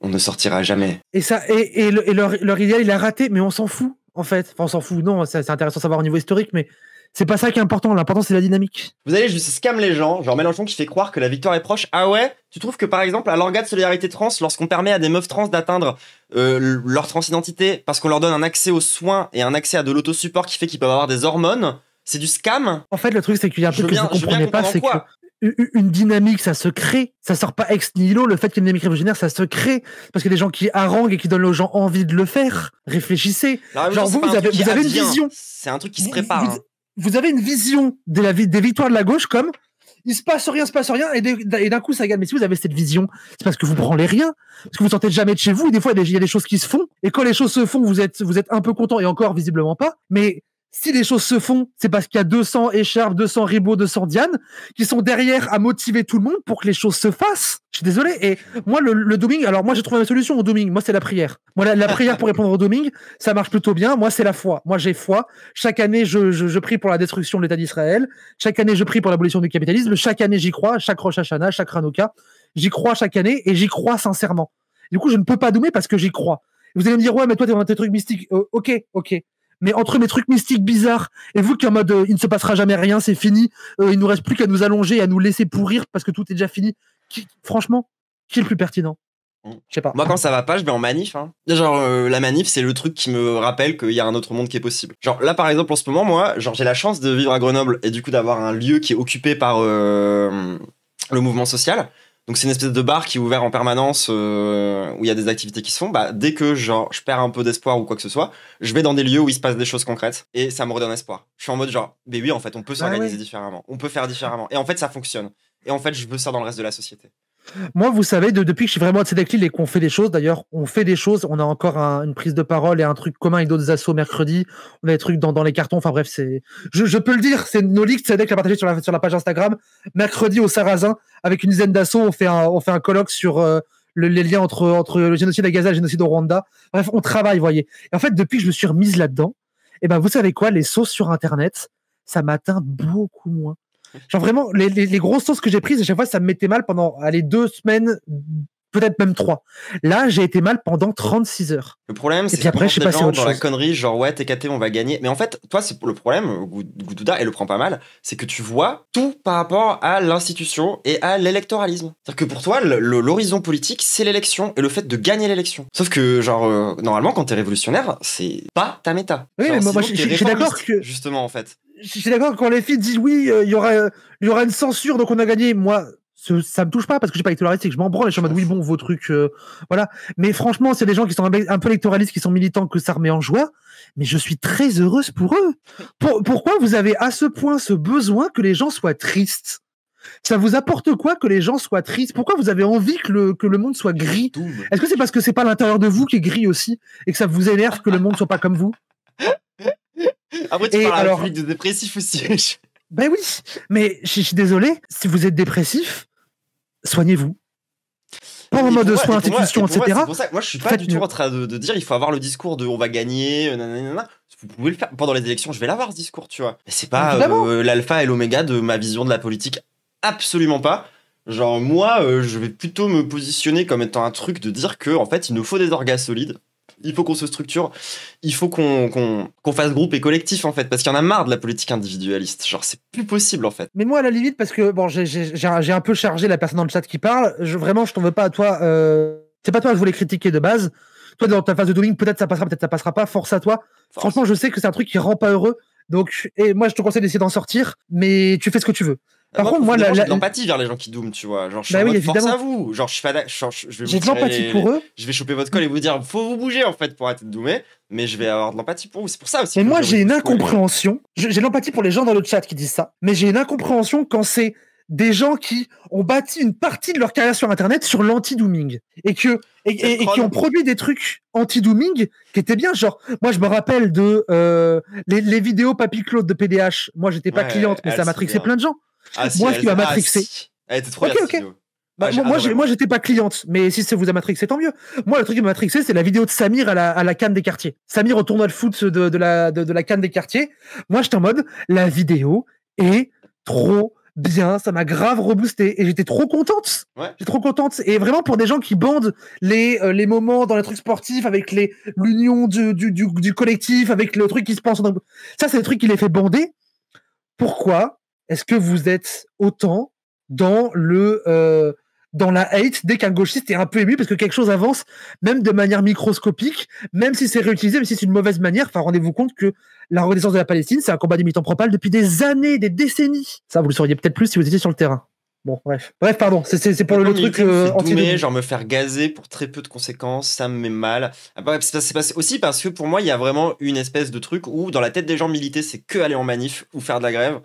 on ne sortira jamais. Et ça, et leur idéal, il a raté, mais on s'en fout, en fait. Enfin, on s'en fout, non, c'est intéressant de savoir au niveau historique, mais c'est pas ça qui est important. L'important, c'est la dynamique. Vous allez juste scam les gens, genre Mélenchon qui fait croire que la victoire est proche. Ah ouais? Tu trouves que par exemple, à l'orga de solidarité trans, lorsqu'on permet à des meufs trans d'atteindre leur transidentité parce qu'on leur donne un accès aux soins et un accès à de l'autosupport qui fait qu'ils peuvent avoir des hormones, c'est du scam? En fait, le truc, c'est qu'il y a un truc que vous comprenez pas, c'est que une dynamique, ça se crée. Ça sort pas ex nihilo. Le fait qu'il y ait une dynamique révolutionnaire, ça se crée. Parce qu'il y a des gens qui haranguent et qui donnent aux gens envie de le faire. Réfléchissez. Genre, vous avez une vision. C'est un truc qui se prépare. Vous avez une vision des victoires de la gauche comme il se passe rien, et d'un coup ça gagne. Mais si vous avez cette vision, c'est parce que vous branlez rien, parce que vous sortez jamais de chez vous. Et des fois, il y a des choses qui se font. Et quand les choses se font, vous êtes un peu content, et encore visiblement pas. Mais si les choses se font, c'est parce qu'il y a 200 écharpes, 200 ribots, 200 Diane qui sont derrière à motiver tout le monde pour que les choses se fassent. Je suis désolé. Et moi, le dooming, alors moi, j'ai trouvé ma solution au dooming. Moi, c'est la prière. Moi, la prière pour répondre au dooming, ça marche plutôt bien. Moi, c'est la foi. Moi, j'ai foi. Chaque année, je prie pour la destruction de l'État d'Israël. Chaque année, je prie pour l'abolition du capitalisme. Chaque année, j'y crois. Chaque Rosh Hashanah, chaque Hanouka. J'y crois chaque année et j'y crois sincèrement. Du coup, je ne peux pas doomer parce que j'y crois. Vous allez me dire, ouais, mais toi, t'es dans tes trucs mystiques. Ok. Mais entre mes trucs mystiques bizarres et vous qui en mode il ne se passera jamais rien, c'est fini, il nous reste plus qu'à nous allonger et à nous laisser pourrir parce que tout est déjà fini. Franchement, qui est le plus pertinent? Je sais pas. Moi, quand ça va pas, je vais en manif. Hein. Genre, la manif, c'est le truc qui me rappelle qu'il y a un autre monde qui est possible. Genre, là, par exemple, en ce moment, moi, genre, j'ai la chance de vivre à Grenoble et du coup d'avoir un lieu qui est occupé par le mouvement social. Donc, c'est une espèce de bar qui est ouvert en permanence où il y a des activités qui se font. Bah, dès que genre, je perds un peu d'espoir ou quoi que ce soit, je vais dans des lieux où il se passe des choses concrètes et ça me redonne espoir. Je suis en mode genre, mais oui, en fait, on peut s'organiser différemment. On peut faire différemment. Et en fait, ça fonctionne. Et en fait, je veux ça dans le reste de la société. Moi, vous savez, depuis que je suis vraiment à Tzedek-Lille et qu'on fait des choses, d'ailleurs, on fait des choses, on a encore une prise de parole et un truc commun avec d'autres assos mercredi, on a des trucs dans les cartons, enfin bref, je peux le dire, c'est nos leaks, Tzedek l'a partagé sur la page Instagram, mercredi au Sarrasin, avec une dizaine d'assos, on fait un colloque sur les liens entre le génocide à Gaza et le génocide au Rwanda. Bref, on travaille, vous voyez. Et en fait, depuis que je me suis remise là-dedans, et ben, vous savez quoi, les sauces sur Internet, ça m'atteint beaucoup moins. Genre vraiment, les grosses sauces que j'ai prises, à chaque fois, ça me mettait mal pendant 2 semaines, peut-être même 3. Là, j'ai été mal pendant 36 heures. Le problème, c'est après, je sais pas si dans la connerie, genre ouais, TKT, on va gagner. Mais en fait, toi, c'est le problème, Goudouda, et le prend pas mal, c'est que tu vois tout par rapport à l'institution et à l'électoralisme. C'est-à-dire que pour toi, l'horizon politique, c'est l'élection et le fait de gagner l'élection. Sauf que, genre, normalement, quand t'es révolutionnaire, c'est pas ta méta. Oui, genre, mais moi, je suis d'accord que... Justement, en fait. Je suis d'accord quand les filles disent oui, il y aura une censure, donc on a gagné. Moi, ça me touche pas parce que j'ai pas électoraliste et que je m'en branle et je suis en mode oui, bon, vos trucs, voilà. Mais franchement, c'est des gens qui sont un peu électoralistes, qui sont militants, que ça remet en joie. Mais je suis très heureuse pour eux. Pourquoi vous avez à ce point ce besoin que les gens soient tristes? Ça vous apporte quoi que les gens soient tristes? Pourquoi vous avez envie que le monde soit gris? Est-ce que c'est parce que c'est pas l'intérieur de vous qui est gris aussi et que ça vous énerve que le monde soit pas comme vous? Après, tu parles à un public de dépressif aussi. Ben oui, mais je suis désolé, si vous êtes dépressif, soignez-vous. Pas en mode soins, institutions, etc. C'est pour ça que moi, je suis pas du tout en train de dire il faut avoir le discours de on va gagner, nanana. Vous pouvez le faire pendant les élections, je vais l'avoir ce discours, tu vois. Mais c'est pas l'alpha et l'oméga de ma vision de la politique, absolument pas. Genre, moi, je vais plutôt me positionner comme étant un truc de dire que, en fait, il nous faut des orgas solides. Il faut qu'on se structure, il faut qu'on fasse groupe et collectif en fait, parce qu'il y en a marre de la politique individualiste, genre c'est plus possible en fait. Mais moi à la limite, parce que bon, j'ai un peu chargé la personne dans le chat qui parle, vraiment je t'en veux pas à toi, c'est pas toi que je voulais critiquer de base, toi dans ta phase de dooming, peut-être ça passera, peut-être ça passera pas, force à toi. Franchement je sais que c'est un truc qui rend pas heureux, donc et moi je te conseille d'essayer d'en sortir, mais tu fais ce que tu veux. Par contre, moi, j'ai de l'empathie vers les gens qui dooment, tu vois. Genre, je suis en mode force à vous. Genre, je vais j'ai de l'empathie pour eux. Je vais choper votre colle et vous dire, faut vous bouger, en fait, pour arrêter de doomer. Mais je vais avoir de l'empathie pour vous. C'est pour ça aussi. Mais moi, j'ai une incompréhension. J'ai de l'empathie pour les gens dans le chat qui disent ça. Mais j'ai une incompréhension quand c'est des gens qui ont bâti une partie de leur carrière sur Internet sur l'anti-dooming. Et qui ont produit des trucs anti-dooming qui étaient bien. Genre, moi, je me rappelle de les vidéos Papy Claude de PDH. Moi, j'étais pas cliente, mais ça matrixait plein de gens. Moi, ce qui m'a matrixé. Elle était trop bien. Bah, moi, j'étais pas cliente, mais si ça vous a matrixé, tant mieux. Moi, le truc qui m'a matrixé, c'est la vidéo de Samir à la canne des quartiers. Samir au tournoi de foot de la canne des quartiers. Moi, j'étais en mode, la vidéo est trop bien, ça m'a grave reboosté et j'étais trop contente. Ouais. J'étais trop contente. Et vraiment, pour des gens qui bandent les moments dans les trucs sportifs avec l'union du collectif, avec le truc qui se pense. Ça, c'est le truc qui les fait bander. Pourquoi est-ce que vous êtes autant dans la hate dès qu'un gauchiste est un peu ému parce que quelque chose avance, même de manière microscopique, même si c'est réutilisé, même si c'est une mauvaise manière? Enfin, rendez-vous compte que la renaissance de la Palestine, c'est un combat des militants pro-Pal depuis des années, des décennies. Ça, vous le sauriez peut-être plus si vous étiez sur le terrain. Bon, bref, pardon, c'est pour le truc anti-dooming. Genre me faire gazer pour très peu de conséquences, ça me met mal. Après, c'est aussi parce que pour moi, il y a vraiment une espèce de truc où dans la tête des gens, militer, c'est que aller en manif ou faire de la grève.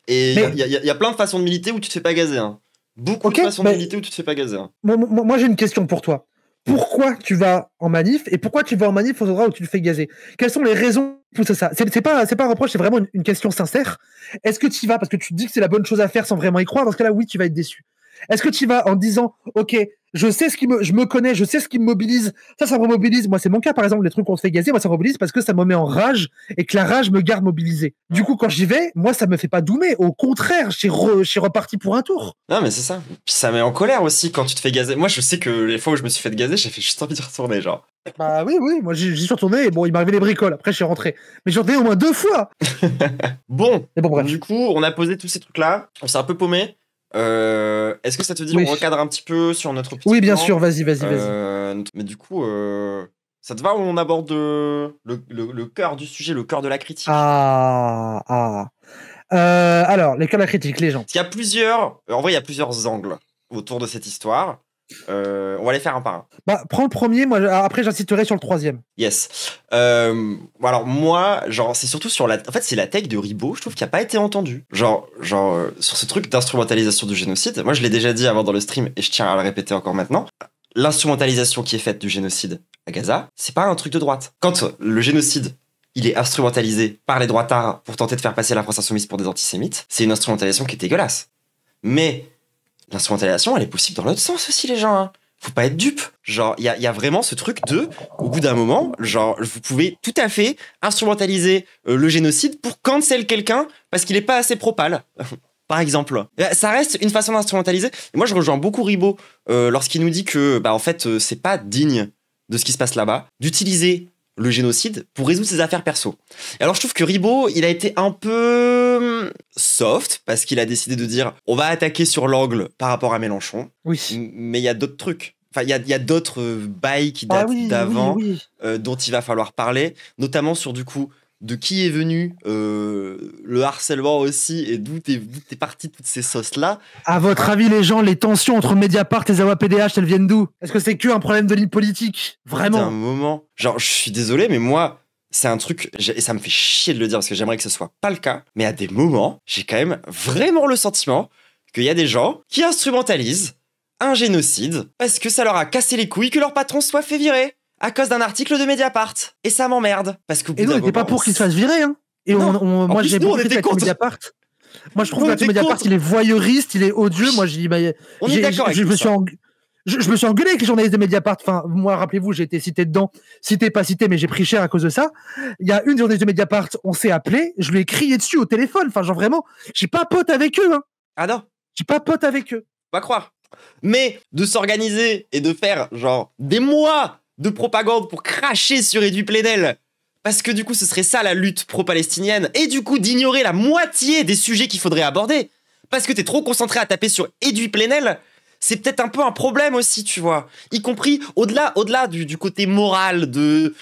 Et il y a plein de façons de militer où tu te fais pas gazer. Hein. Beaucoup de façons de militer où tu te fais pas gazer. Hein. Moi, j'ai une question pour toi. Pourquoi tu vas en manif et pourquoi tu vas en manif aux endroits où tu te fais gazer? Quelles sont les raisons qui poussent à ça? C'est pas un reproche, c'est vraiment une question sincère. Est-ce que tu y vas parce que tu te dis que c'est la bonne chose à faire sans vraiment y croire? Dans ce cas-là, oui, tu vas être déçu. Est-ce que tu y vas en disant, ok, Je sais je me connais, je sais ce qui me mobilise. Ça me mobilise. Moi, c'est mon cas, par exemple, les trucs qu'on se fait gazer, moi, ça me mobilise parce que ça me met en rage et que la rage me garde mobilisé. Du coup, quand j'y vais, moi, ça me fait pas doumer. Au contraire, je suis reparti pour un tour. Non, mais c'est ça. Puis ça met en colère aussi quand tu te fais gazer. Moi, je sais que les fois où je me suis fait gazer, j'ai fait juste envie d'y retourner, genre. Bah oui, moi, j'y suis retourné et bon, il m'est arrivé des bricoles. Après, je suis rentré. Mais j'en ai au moins 2 fois. Bon, bref. Du coup, on a posé tous ces trucs-là. On s'est un peu paumé. Est-ce que ça te dit on recadre un petit peu sur notre petit Oui, bien plan sûr, vas-y. Mais du coup, ça te va où on aborde le cœur du sujet, le cœur de la critique? Alors, les cœurs de la critique, les gens. Il y a plusieurs... En vrai, il y a plusieurs angles autour de cette histoire. On va les faire un par un. Bah, prends le premier, moi après j'insisterai sur le troisième. Yes. Alors moi, genre, c'est surtout sur en fait, c'est la take de Ribot, je trouve, qui a pas été entendue. Genre, sur ce truc d'instrumentalisation du génocide. Moi, je l'ai déjà dit avant dans le stream et je tiens à le répéter encore maintenant. L'instrumentalisation qui est faite du génocide à Gaza, c'est pas un truc de droite. Quand le génocide, il est instrumentalisé par les droitards pour tenter de faire passer la France insoumise pour des antisémites, c'est une instrumentalisation qui est dégueulasse. Mais l'instrumentalisation, elle est possible dans l'autre sens aussi, les gens. Hein. Faut pas être dupe. Genre, il y a vraiment ce truc au bout d'un moment, genre, vous pouvez tout à fait instrumentaliser le génocide pour cancel quelqu'un parce qu'il est pas assez propal. Par exemple. Ça reste une façon d'instrumentaliser. Et moi, je rejoins beaucoup Ribot lorsqu'il nous dit que, en fait, c'est pas digne de ce qui se passe là-bas d'utiliser le génocide pour résoudre ses affaires perso. Et alors je trouve que Ribot, il a été un peu soft parce qu'il a décidé de dire on va attaquer sur l'angle par rapport à Mélenchon. Oui. Mais il y a d'autres trucs. Enfin, il y a d'autres bails qui datent d'avant dont il va falloir parler, notamment sur du coup de qui est venu le harcèlement aussi et d'où t'es parti toutes ces sauces-là. À votre avis, les gens, les tensions entre Mediapart et Zawa PDH, elles viennent d'où? Est-ce que c'est qu'un problème de ligne politique? Vraiment? C'est un moment. Genre, je suis désolé, mais moi, c'est un truc, et ça me fait chier de le dire parce que j'aimerais que ce soit pas le cas, mais à des moments, j'ai quand même vraiment le sentiment qu'il y a des gens qui instrumentalisent un génocide parce que ça leur a cassé les couilles que leur patron soit fait virer à cause d'un article de Mediapart. Et ça m'emmerde. Parce qu'au bout et nous, on n'était pas pour qu'il se fasse virer. Hein. Et moi, j'ai beaucoup fait avec Mediapart. Moi, je trouve que Mediapart, il est voyeuriste, il est odieux. Moi, je dis, on est d'accord avec je me suis engueulé avec les journalistes de Mediapart. Enfin, moi, rappelez-vous, j'ai été cité dedans. Cité, pas cité, mais j'ai pris cher à cause de ça. Il y a une journaliste de Mediapart, on s'est appelé, je lui ai crié dessus au téléphone. Enfin, genre vraiment, j'ai pas pote avec eux. Hein. Ah non. J'ai pas pote avec eux. Pas croire. Mais de s'organiser et de faire, genre, des mois de propagande pour cracher sur Edoui Plenel, parce que du coup, ce serait ça la lutte pro-palestinienne, et du coup, d'ignorer la moitié des sujets qu'il faudrait aborder, parce que t'es trop concentré à taper sur Edoui Plenel, c'est peut-être un peu un problème aussi, tu vois. Y compris au-delà du côté moral de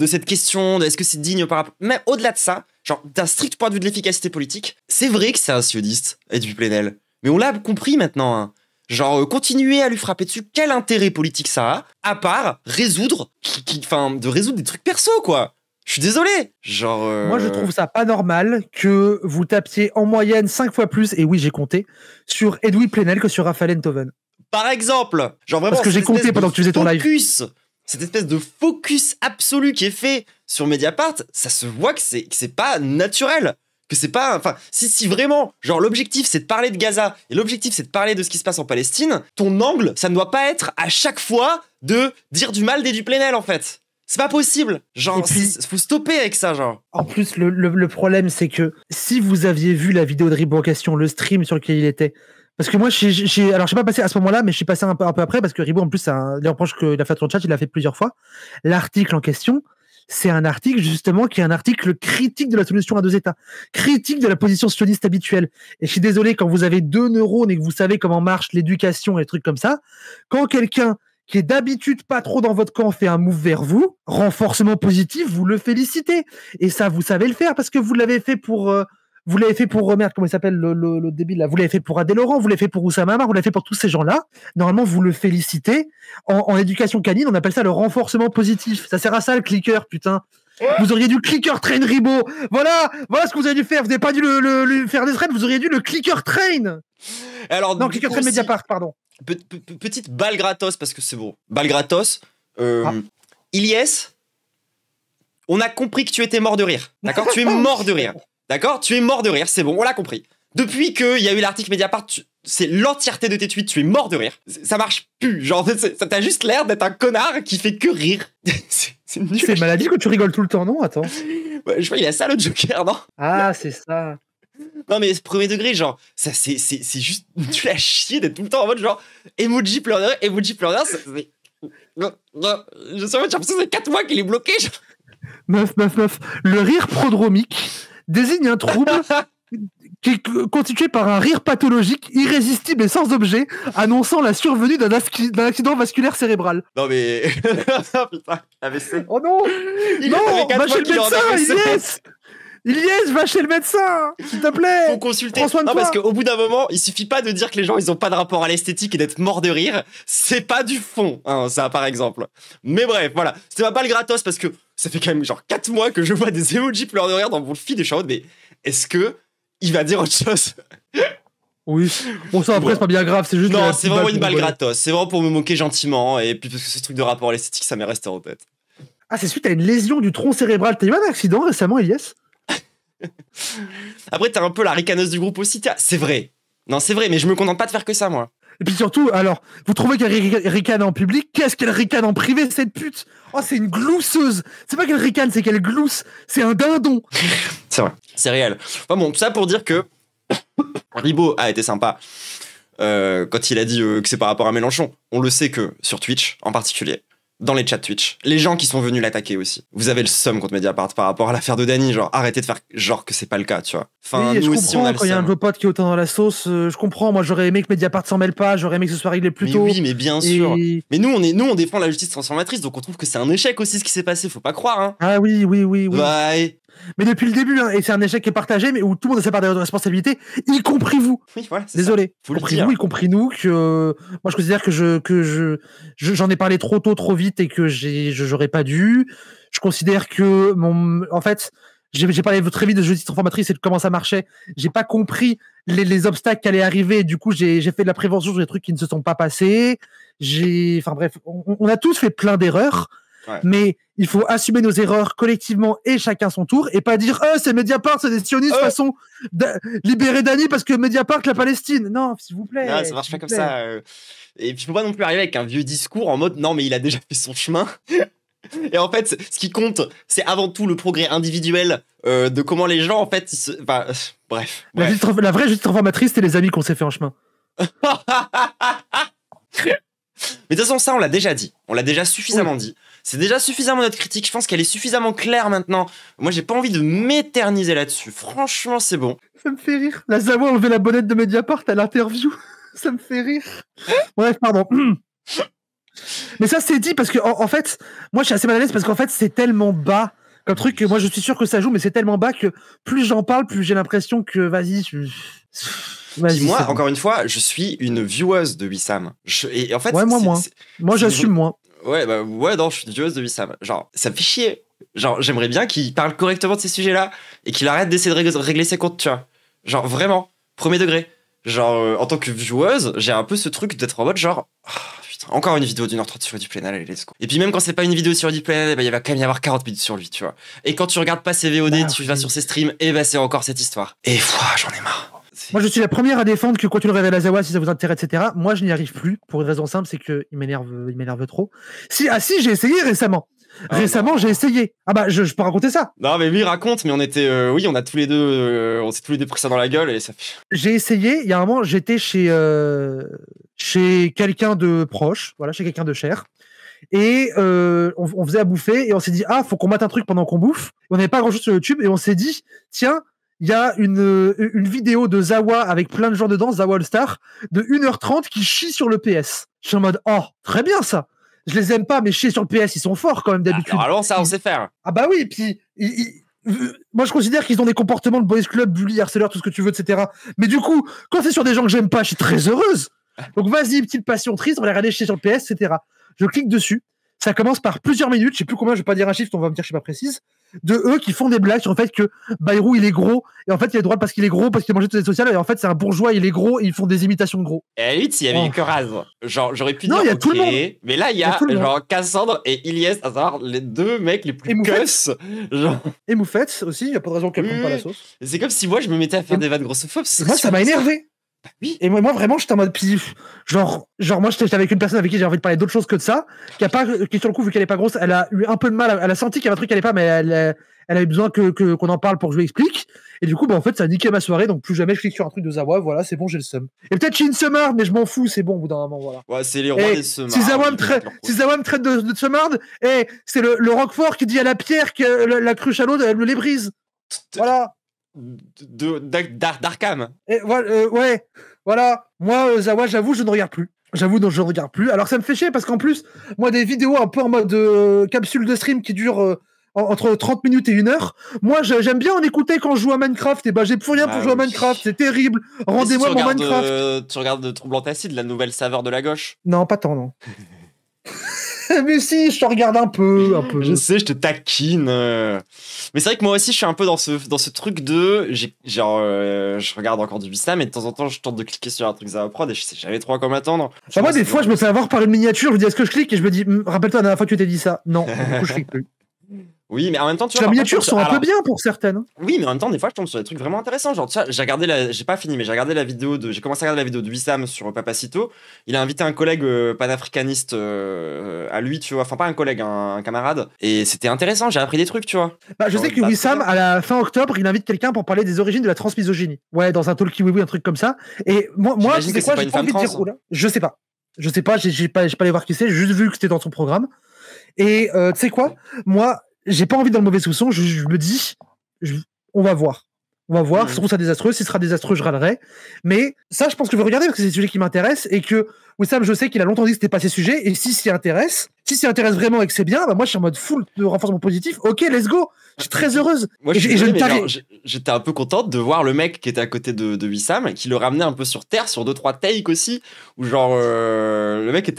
cette question, de est-ce que c'est digne par rapport... Mais au-delà de ça, genre, d'un strict point de vue de l'efficacité politique, c'est vrai que c'est un sioniste, Edoui Plenel. Mais on l'a compris maintenant, hein. Genre, continuer à lui frapper dessus, quel intérêt politique ça a, à part résoudre des trucs perso, quoi. Je suis désolé. Genre. Moi, je trouve ça pas normal que vous tapiez en moyenne 5 fois plus, et oui, j'ai compté, sur Edoui Plenel que sur Raphaël Enthoven. Par exemple. Genre vraiment. Parce que j'ai compté pendant que tu faisais ton live. Cette espèce de focus absolu qui est fait sur Mediapart, ça se voit que c'est pas naturel. Que c'est pas... Enfin, si vraiment, genre, l'objectif, c'est de parler de Gaza, et l'objectif, c'est de parler de ce qui se passe en Palestine, ton angle, ça ne doit pas être, à chaque fois, de dire du mal d'Edoui Plenel, en fait. C'est pas possible. Genre, faut stopper avec ça, genre. En plus, le problème, c'est que si vous aviez vu la vidéo de Ribot en question, le stream sur lequel il était... Parce que moi, alors, je suis pas passé à ce moment-là, mais je suis passé un peu après, parce que Ribot, en plus, les reproches qu'il a fait sur le chat, il l'a fait plusieurs fois. L'article en question... C'est un article, justement, qui est un article critique de la solution à 2 États, critique de la position sioniste habituelle. Et je suis désolé, quand vous avez 2 neurones et que vous savez comment marche l'éducation et les trucs comme ça, quand quelqu'un qui est d'habitude pas trop dans votre camp fait un move vers vous, renforcement positif, vous le félicitez. Et ça, vous savez le faire parce que vous l'avez fait pour... merde, comment il s'appelle le débile là? Vous l'avez fait pour Adé Laurent, vous l'avez fait pour Oussama Hamar, vous l'avez fait pour tous ces gens-là. Normalement, vous le félicitez. En éducation canine, on appelle ça le renforcement positif. Ça sert à ça le clicker, putain. Vous auriez dû clicker train Ribot. Voilà ce que vous avez dû faire. Vous n'avez pas dû le faire des threads, vous auriez dû le clicker train. Alors, non, clicker train Mediapart, pardon. Petite balle gratos, parce que c'est bon. Balle gratos. Ilyes, on a compris que tu étais mort de rire. D'accord? Tu es mort de rire. D'accord? Tu es mort de rire, c'est bon, on l'a compris. Depuis qu'il y a eu l'article Mediapart, c'est l'entièreté de tes tweets, tu es mort de rire. Ça marche plus. Genre, ça t'a juste l'air d'être un connard qui fait que rire. C'est nul. C'est maladie que tu rigoles tout le temps, non? Attends. Ouais, je crois qu'il a ça, le Joker, non? Ah, c'est ça. Non, mais premier degré, genre, ça, c'est juste nul à chier d'être tout le temps en mode, genre, emoji pleureur, c'est... Non, je sais pas, j'ai l'impression que c'est 4 mois qu'il est bloqué. Genre. Meuf. Le rire prodromique désigne un trouble qui est constitué par un rire pathologique, irrésistible et sans objet, annonçant la survenue d'un accident vasculaire cérébral. Non, mais... Putain, AVC. Oh non. Non, va chez le médecin, Ilyes, va chez le médecin, s'il te plaît. Faut consulter. Prends soin de non, toi. parce qu'au bout d'un moment, il suffit pas de dire que les gens, ils ont pas de rapport à l'esthétique et d'être morts de rire. C'est pas du fond, hein, ça, par exemple. Mais bref, voilà. C'était pas le gratos parce que ça fait quand même genre 4 mois que je vois des emojis pleurs de rire dans mon feed et je suis en mode, mais est-ce que il va dire autre chose? Oui. Bon, ça, après, c'est pas bien grave, c'est juste... Non, c'est vraiment une balle gratos. C'est vraiment pour me moquer gentiment et puis parce que ce truc de rapport à l'esthétique, ça m'est resté en tête. Ah, c'est suite à une lésion du tronc cérébral. T'as eu un accident récemment, Ilyes? Après, t'as un peu la ricaneuse du groupe aussi. C'est vrai. Non, c'est vrai, mais je me contente pas de faire que ça, moi. Et puis surtout, alors, vous trouvez qu'elle ricane en public? Qu'est-ce qu'elle ricane en privé, cette pute? Oh, c'est une glousseuse. C'est pas qu'elle ricane, c'est qu'elle glousse. C'est un dindon. C'est vrai. C'est réel. Enfin bon, tout ça pour dire que Ribot a été sympa quand il a dit que c'est par rapport à Mélenchon. On le sait que sur Twitch, en particulier, dans les chats Twitch, les gens qui sont venus l'attaquer aussi. Vous avez le seum contre Mediapart par rapport à l'affaire de Dany, genre arrêtez de faire genre que c'est pas le cas, tu vois. Enfin, oui, nous je aussi comprends, on a le quand il y a un seum. de vos potes qui est autant dans la sauce, je comprends. Moi, j'aurais aimé que Mediapart s'en mêle pas, j'aurais aimé que ce soit réglé plus Mais tôt. oui, mais bien sûr. Mais nous on défend la justice transformatrice, donc on trouve que c'est un échec aussi ce qui s'est passé, faut pas croire, hein. Ah oui. Ouais. Mais depuis le début, hein, et c'est un échec qui est partagé, mais où tout le monde a sa part de responsabilité, y compris vous. Oui, voilà, c'est Désolé. Faut le Y compris dire. vous, y compris nous, que moi je considère que j'en ai parlé trop tôt, trop vite et que j'aurais pas dû. Je considère que en fait, j'ai parlé très vite de justice transformatrice et de comment ça marchait. J'ai pas compris les obstacles qui allaient arriver. Et du coup, j'ai fait de la prévention sur des trucs qui ne se sont pas passés. Enfin bref, on a tous fait plein d'erreurs. Ouais. Mais il faut assumer nos erreurs collectivement et chacun son tour et pas dire c'est Mediapart, c'est des sionistes façon libérer Dany parce que Mediapart la Palestine. Non, s'il vous plaît. Non, ça marche pas comme ça. Et puis faut pas non plus arriver avec un vieux discours en mode non mais il a déjà fait son chemin. Et en fait, ce qui compte, c'est avant tout le progrès individuel de comment les gens en fait, bref. La vraie justice transformatrice, c'est les amis qu'on s'est fait en chemin. Mais de toute façon, ça, on l'a déjà dit. On l'a déjà suffisamment dit. C'est déjà suffisamment notre critique. Je pense qu'elle est suffisamment claire maintenant. Moi, j'ai pas envie de m'éterniser là-dessus. Franchement, c'est bon. Ça me fait rire. La Zawa a enlevé la bonnette de Mediapart à l'interview. Ça me fait rire. Bref, pardon. Mais ça, c'est dit parce que, en fait, moi, je suis assez mal à l'aise parce qu'en fait, c'est tellement bas comme truc que moi, je suis sûr que ça joue, mais c'est tellement bas que plus j'en parle, plus j'ai l'impression que, vas-y, moi, encore une fois, je suis une vieweuse de Wissam. Et en fait, ouais, moi, j'assume moins. Ouais, non, je suis une vieweuse de Wissam. Genre, ça me fait chier. Genre, j'aimerais bien qu'il parle correctement de ces sujets-là et qu'il arrête d'essayer de régler ses comptes, tu vois. Genre, vraiment, premier degré. Genre, en tant que vieweuse, j'ai un peu ce truc d'être en mode genre, putain, encore une vidéo d'1h30 sur Duplénal, allez, let's go. Et puis même quand c'est pas une vidéo sur Duplénal, il va quand même y avoir 40 minutes sur lui, tu vois. Et quand tu regardes pas ses VOD, tu vas sur ses streams, et c'est encore cette histoire. Et j'en ai marre. Moi, je suis la première à défendre que continuer à la Zawa si ça vous intéresse, etc. Moi, je n'y arrive plus pour une raison simple, c'est qu'il m'énerve trop. Si, j'ai essayé récemment. J'ai essayé. Ah bah, je peux raconter ça. Non, mais lui, raconte, mais on était, on a tous les deux, on s'est tous les deux pris ça dans la gueule et ça fait. J'ai essayé, il y a un moment, j'étais chez quelqu'un de proche, voilà, chez quelqu'un de cher. Et on faisait à bouffer et on s'est dit, faut qu'on mate un truc pendant qu'on bouffe. On n'avait pas grand chose sur YouTube et on s'est dit, tiens, il y a une vidéo de Zawa avec plein de gens dedans, Zawa All Star, de 1h30 qui chie sur le PS. Je suis en mode, très bien ça. Je les aime pas, mais chier sur le PS, ils sont forts quand même d'habitude. Alors ça, on sait faire. Ah bah oui, puis moi je considère qu'ils ont des comportements de boys club, bully, harceleur, tout ce que tu veux, etc. Mais du coup, quand c'est sur des gens que j'aime pas, je suis très heureuse. Donc vas-y, petite passion triste, on va les regarder chier sur le PS, etc. Je clique dessus. Ça commence par plusieurs minutes, je sais plus combien, je vais pas dire un chiffre, on va me dire que je suis pas précise, de eux qui font des blagues sur le fait que Bayrou il est gros, et en fait il a le droit parce qu'il est gros, parce qu'il a mangé toutes les sociales, et en fait c'est un bourgeois, il est gros, et ils font des imitations de gros. Et à la limite, s'il y avait eu que Raz, genre j'aurais pu dire il y a ok, tout le monde. Mais là il y a genre Cassandre et Ilyes, à savoir les deux mecs les plus cusses. Genre... Et Moufette aussi, il y a pas de raison qu'elle prenne pas la sauce. C'est comme si moi je me mettais à faire des vannes grossophobes. Moi ça m'a énervé. Oui. Et moi vraiment, j'étais en mode pif. Genre moi, j'étais avec une personne avec qui j'ai envie de parler d'autre chose que de ça, qui sur le coup, vu qu'elle est pas grosse, elle a eu un peu de mal, elle a senti qu'il y avait un truc qui allait pas, mais elle a eu besoin qu'on en parle pour que je lui explique. Et du coup, en fait, ça a niqué ma soirée, donc plus jamais je clique sur un truc de Zawa, voilà, c'est bon, j'ai le seum. Et peut-être Shin Sumard, mais je m'en fous, c'est bon au bout d'un moment, voilà. Ouais, c'est les rois des Sumard. Si Zawa me traite de Sumard, c'est le Roquefort qui dit à la pierre que la cruche à l'eau, elle me les brise. Voilà. D'Arkham. Et ouais, voilà. Moi, Zawa, j'avoue, je ne regarde plus. Alors, ça me fait chier parce qu'en plus, moi, des vidéos un peu en mode capsule de stream qui durent entre 30 minutes et 1 heure, moi, j'aime bien en écouter quand je joue à Minecraft. Et j'ai plus rien pour jouer à Minecraft. C'est terrible. Rendez-moi mon Minecraft. Tu regardes Troublante Acide, la nouvelle saveur de la gauche? Non, pas tant, non. Mais si, je te regarde un peu. Je sais, je te taquine. Mais c'est vrai que moi aussi, je suis un peu dans ce truc de... je regarde encore du Wissam, et de temps en temps, je tente de cliquer sur un truc Zawaprod, et je sais jamais trop à quoi m'attendre. Moi, des fois, je me fais avoir par une miniature, je me dis, est-ce que je clique? Et je me dis, rappelle-toi la dernière fois que tu t'es dit ça. Non, du coup, je clique plus. Oui, mais en même temps, tu vois. Les miniatures sont un peu bien pour certaines. Oui, mais en même temps, des fois, je tombe sur des trucs vraiment intéressants. Genre, tu vois, j'ai pas fini, mais j'ai commencé à regarder la vidéo de Wissam sur Papacito. Il a invité un collègue panafricaniste à lui, tu vois. Enfin, pas un collègue, un camarade. Et c'était intéressant, j'ai appris des trucs, tu vois. Je sais que Wissam, à la fin octobre, il invite quelqu'un pour parler des origines de la transmisogynie. Ouais, dans un talkie oui, un truc comme ça. Et moi, c'est quoi, j'ai pas envie de dire. Je sais pas, j'ai pas allé voir qui c'est, j'ai juste vu que c'était dans son programme. Et tu sais quoi, moi, j'ai pas envie dans le mauvais soupçon, je me dis, on va voir. Si ça sera désastreux, si ce sera désastreux, je râlerai. Mais ça, je pense que je vais regarder parce que c'est des sujets qui m'intéressent et que Wissam, je sais qu'il a longtemps dit que c'était pas ses sujets. Et s'il s'y intéresse vraiment et que c'est bien, moi, je suis en mode full de renforcement positif. Ok, let's go. Je suis très heureuse. Moi, j'étais un peu contente de voir le mec qui était à côté de Wissam, qui le ramenait un peu sur terre, sur 2-3 takes aussi, où genre, le mec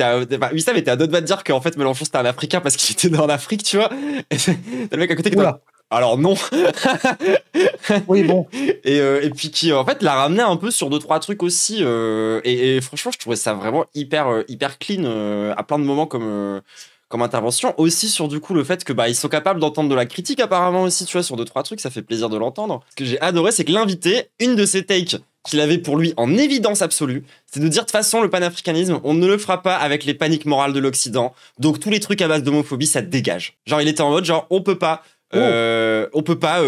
Wissam était à deux doigts de dire qu'en fait, Mélenchon c'était un Africain parce qu'il était dans l'Afrique, tu vois. Et le mec à côté qui était... Alors non. Oui, bon. Et puis qui en fait l'a ramené un peu sur 2-3 trucs aussi, et franchement je trouvais ça vraiment hyper clean à plein de moments comme intervention, aussi sur du coup le fait que ils sont capables d'entendre de la critique apparemment aussi, tu vois, sur 2-3 trucs, ça fait plaisir de l'entendre. Ce que j'ai adoré, c'est que l'invité, une de ses takes qu'il avait pour lui en évidence absolue, c'est de dire de toute façon le panafricanisme, on ne le fera pas avec les paniques morales de l'Occident, donc tous les trucs à base d'homophobie ça dégage. Genre il était en mode genre on peut pas on peut pas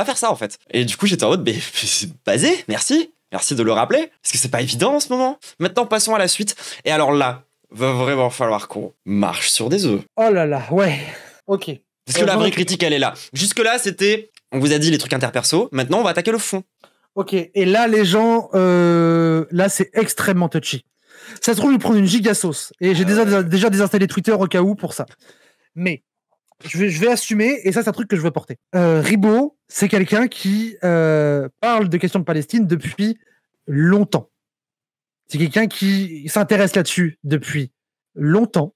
faire ça en fait. Et du coup j'étais en mode c'est basé, merci de le rappeler parce que c'est pas évident en ce moment. Maintenant passons à la suite. Et alors là va vraiment falloir qu'on marche sur des œufs. Oh là là, ouais. Ok. Parce que la vraie critique elle est là. Jusque là c'était, on vous a dit les trucs interperso, maintenant on va attaquer le fond. Ok, et là les gens là c'est extrêmement touchy. Ça se trouve ils prennent une giga sauce et j'ai déjà désinstallé Twitter au cas où pour ça. Mais je vais assumer, et ça, c'est un truc que je veux porter. Ribot, c'est quelqu'un qui parle de questions de Palestine depuis longtemps. C'est quelqu'un qui s'intéresse là-dessus depuis longtemps.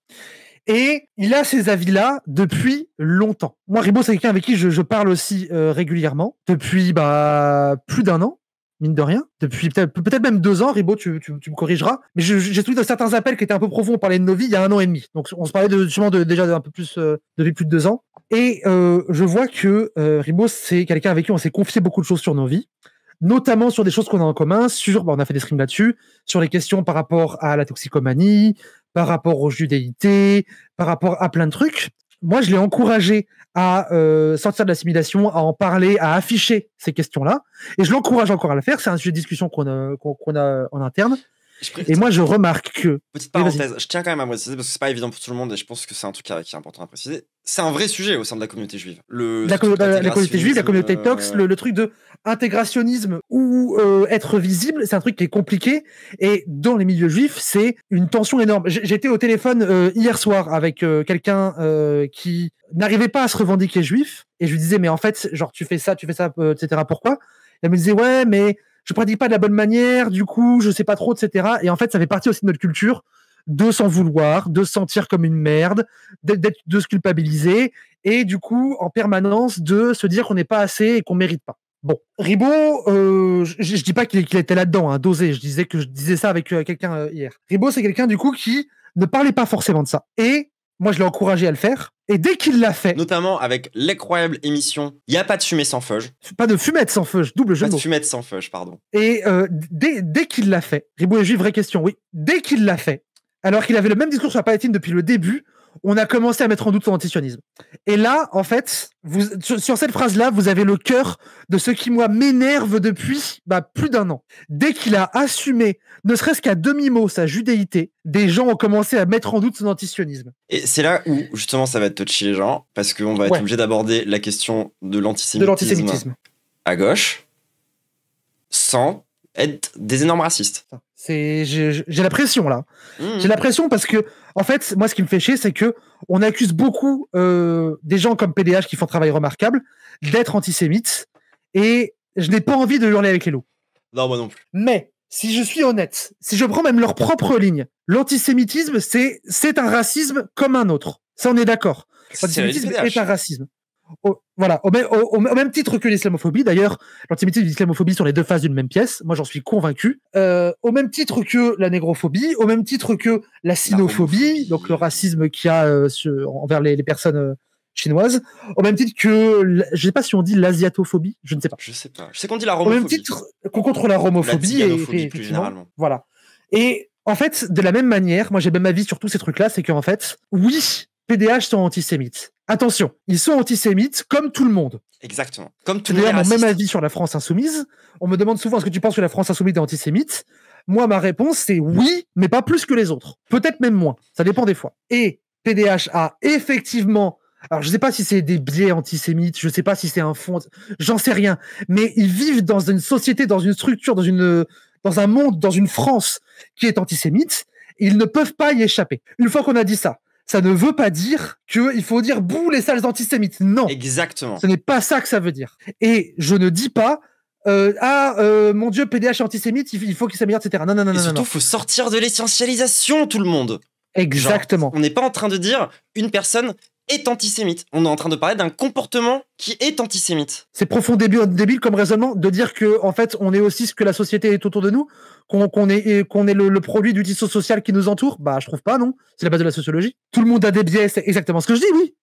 Et il a ces avis-là depuis longtemps. Moi, Ribot, c'est quelqu'un avec qui je parle aussi régulièrement, depuis plus d'1 an. Mine de rien, depuis peut-être même 2 ans, Ribot, tu me corrigeras, mais j'ai souvenir de certains appels qui étaient un peu profonds, on parlait de nos vies il y a 1 an et demi, donc on se parlait déjà un peu plus depuis plus de 2 ans, et je vois que Ribot, c'est quelqu'un avec qui on s'est confié beaucoup de choses sur nos vies, notamment sur des choses qu'on a en commun, on a fait des streams là-dessus, sur les questions par rapport à la toxicomanie, par rapport aux judéités, par rapport à plein de trucs. Moi, je l'ai encouragé à sortir de l'assimilation, à en parler, à afficher ces questions-là. Et je l'encourage encore à le faire. C'est un sujet de discussion qu'on a en interne. Et moi, je remarque que... Petite parenthèse, je tiens quand même à préciser, parce que c'est pas évident pour tout le monde, et je pense que c'est un truc qui est important à préciser. C'est un vrai sujet au sein de la communauté juive. La communauté juive, la communauté tox, le truc de intégrationnisme ou être visible, c'est un truc qui est compliqué. Et dans les milieux juifs, c'est une tension énorme. J'étais au téléphone hier soir avec quelqu'un qui n'arrivait pas à se revendiquer juif. Et je lui disais, mais en fait, genre, tu fais ça, etc. Pourquoi? Elle me disait, ouais, mais je pratique pas de la bonne manière, du coup, je sais pas trop, etc. Et en fait, ça fait partie aussi de notre culture de s'en vouloir, de se sentir comme une merde, de se culpabiliser, et du coup, en permanence, de se dire qu'on n'est pas assez et qu'on mérite pas. Bon, Ribot, je dis pas qu'il était là-dedans, hein, dosé. Je disais ça avec quelqu'un hier. Ribot, c'est quelqu'un, du coup, qui ne parlait pas forcément de ça. Et moi je l'ai encouragé à le faire. Et dès qu'il l'a fait, notamment avec l'incroyable émission « Y a pas de fumée sans feuge ». Pas de fumette sans feuge, double jeu de mots. Pas de fumette sans feuge, pardon. Et dès qu'il l'a fait, Ribot et Juif, vraie question, oui. Dès qu'il l'a fait, alors qu'il avait le même discours sur la Palestine depuis le début, on a commencé à mettre en doute son antisionisme. Et là, en fait, sur cette phrase-là, vous avez le cœur de ce qui, moi, m'énerve depuis plus d'1 an. Dès qu'il a assumé, ne serait-ce qu'à demi-mot, sa judéité, des gens ont commencé à mettre en doute son antisionisme. Et c'est là où, justement, ça va toucher les gens, parce qu'on va être obligé d'aborder la question de l'antisémitisme à gauche, sans être des énormes racistes. J'ai la pression, là. J'ai la pression parce que, en fait, moi, ce qui me fait chier, c'est que on accuse beaucoup des gens comme PDH qui font un travail remarquable d'être antisémites, et je n'ai pas envie de hurler avec les loups. Non, moi non plus. Mais, si je suis honnête, si je prends même leur propre ligne, l'antisémitisme, c'est un racisme comme un autre. Ça, on est d'accord. L'antisémitisme est un racisme. Voilà, au même titre que l'islamophobie. D'ailleurs, l'antisémitisme et l'islamophobie sont les deux faces d'une même pièce. Moi, j'en suis convaincu. Au même titre que la négrophobie, au même titre que la sinophobie, donc le racisme qu'il y a envers les personnes chinoises, au même titre que, je sais pas si on dit l'asiatophobie, je ne sais pas. Je sais pas. Je sais qu'on dit la romophobie. Au même titre qu'on contre la romophobie, la et plus généralement. Voilà. Et en fait, de la même manière, moi j'ai même avis sur tous ces trucs-là, c'est qu'en fait, oui, PDH sont antisémites. Attention, ils sont antisémites comme tout le monde. Exactement. Comme tout le monde. C'est d'ailleurs mon même avis sur la France insoumise. On me demande souvent est-ce que tu penses que la France insoumise est antisémite. Moi, ma réponse, c'est oui, mais pas plus que les autres. Peut-être même moins. Ça dépend des fois. Et PDH a effectivement... Alors, je sais pas si c'est des biais antisémites, je sais pas si c'est un fond... J'en sais rien. Mais ils vivent dans une société, dans une structure, dans un monde, dans une France qui est antisémite. Et ils ne peuvent pas y échapper. Une fois qu'on a dit ça, ça ne veut pas dire qu'il faut dire bouh les sales antisémites. Non. Exactement. Ce n'est pas ça que ça veut dire. Et je ne dis pas mon Dieu, PDH est antisémite, il faut qu'il s'améliore, etc. Non. Et surtout, il faut sortir de l'essentialisation, tout le monde. Exactement. Genre, on n'est pas en train de dire une personne est antisémite. On est en train de parler d'un comportement qui est antisémite. C'est profond débile comme raisonnement de dire que en fait on est aussi ce que la société est autour de nous, qu'on est le produit du tissu social qui nous entoure. Bah je trouve pas, non. C'est la base de la sociologie. Tout le monde a des biais, c'est exactement ce que je dis, oui.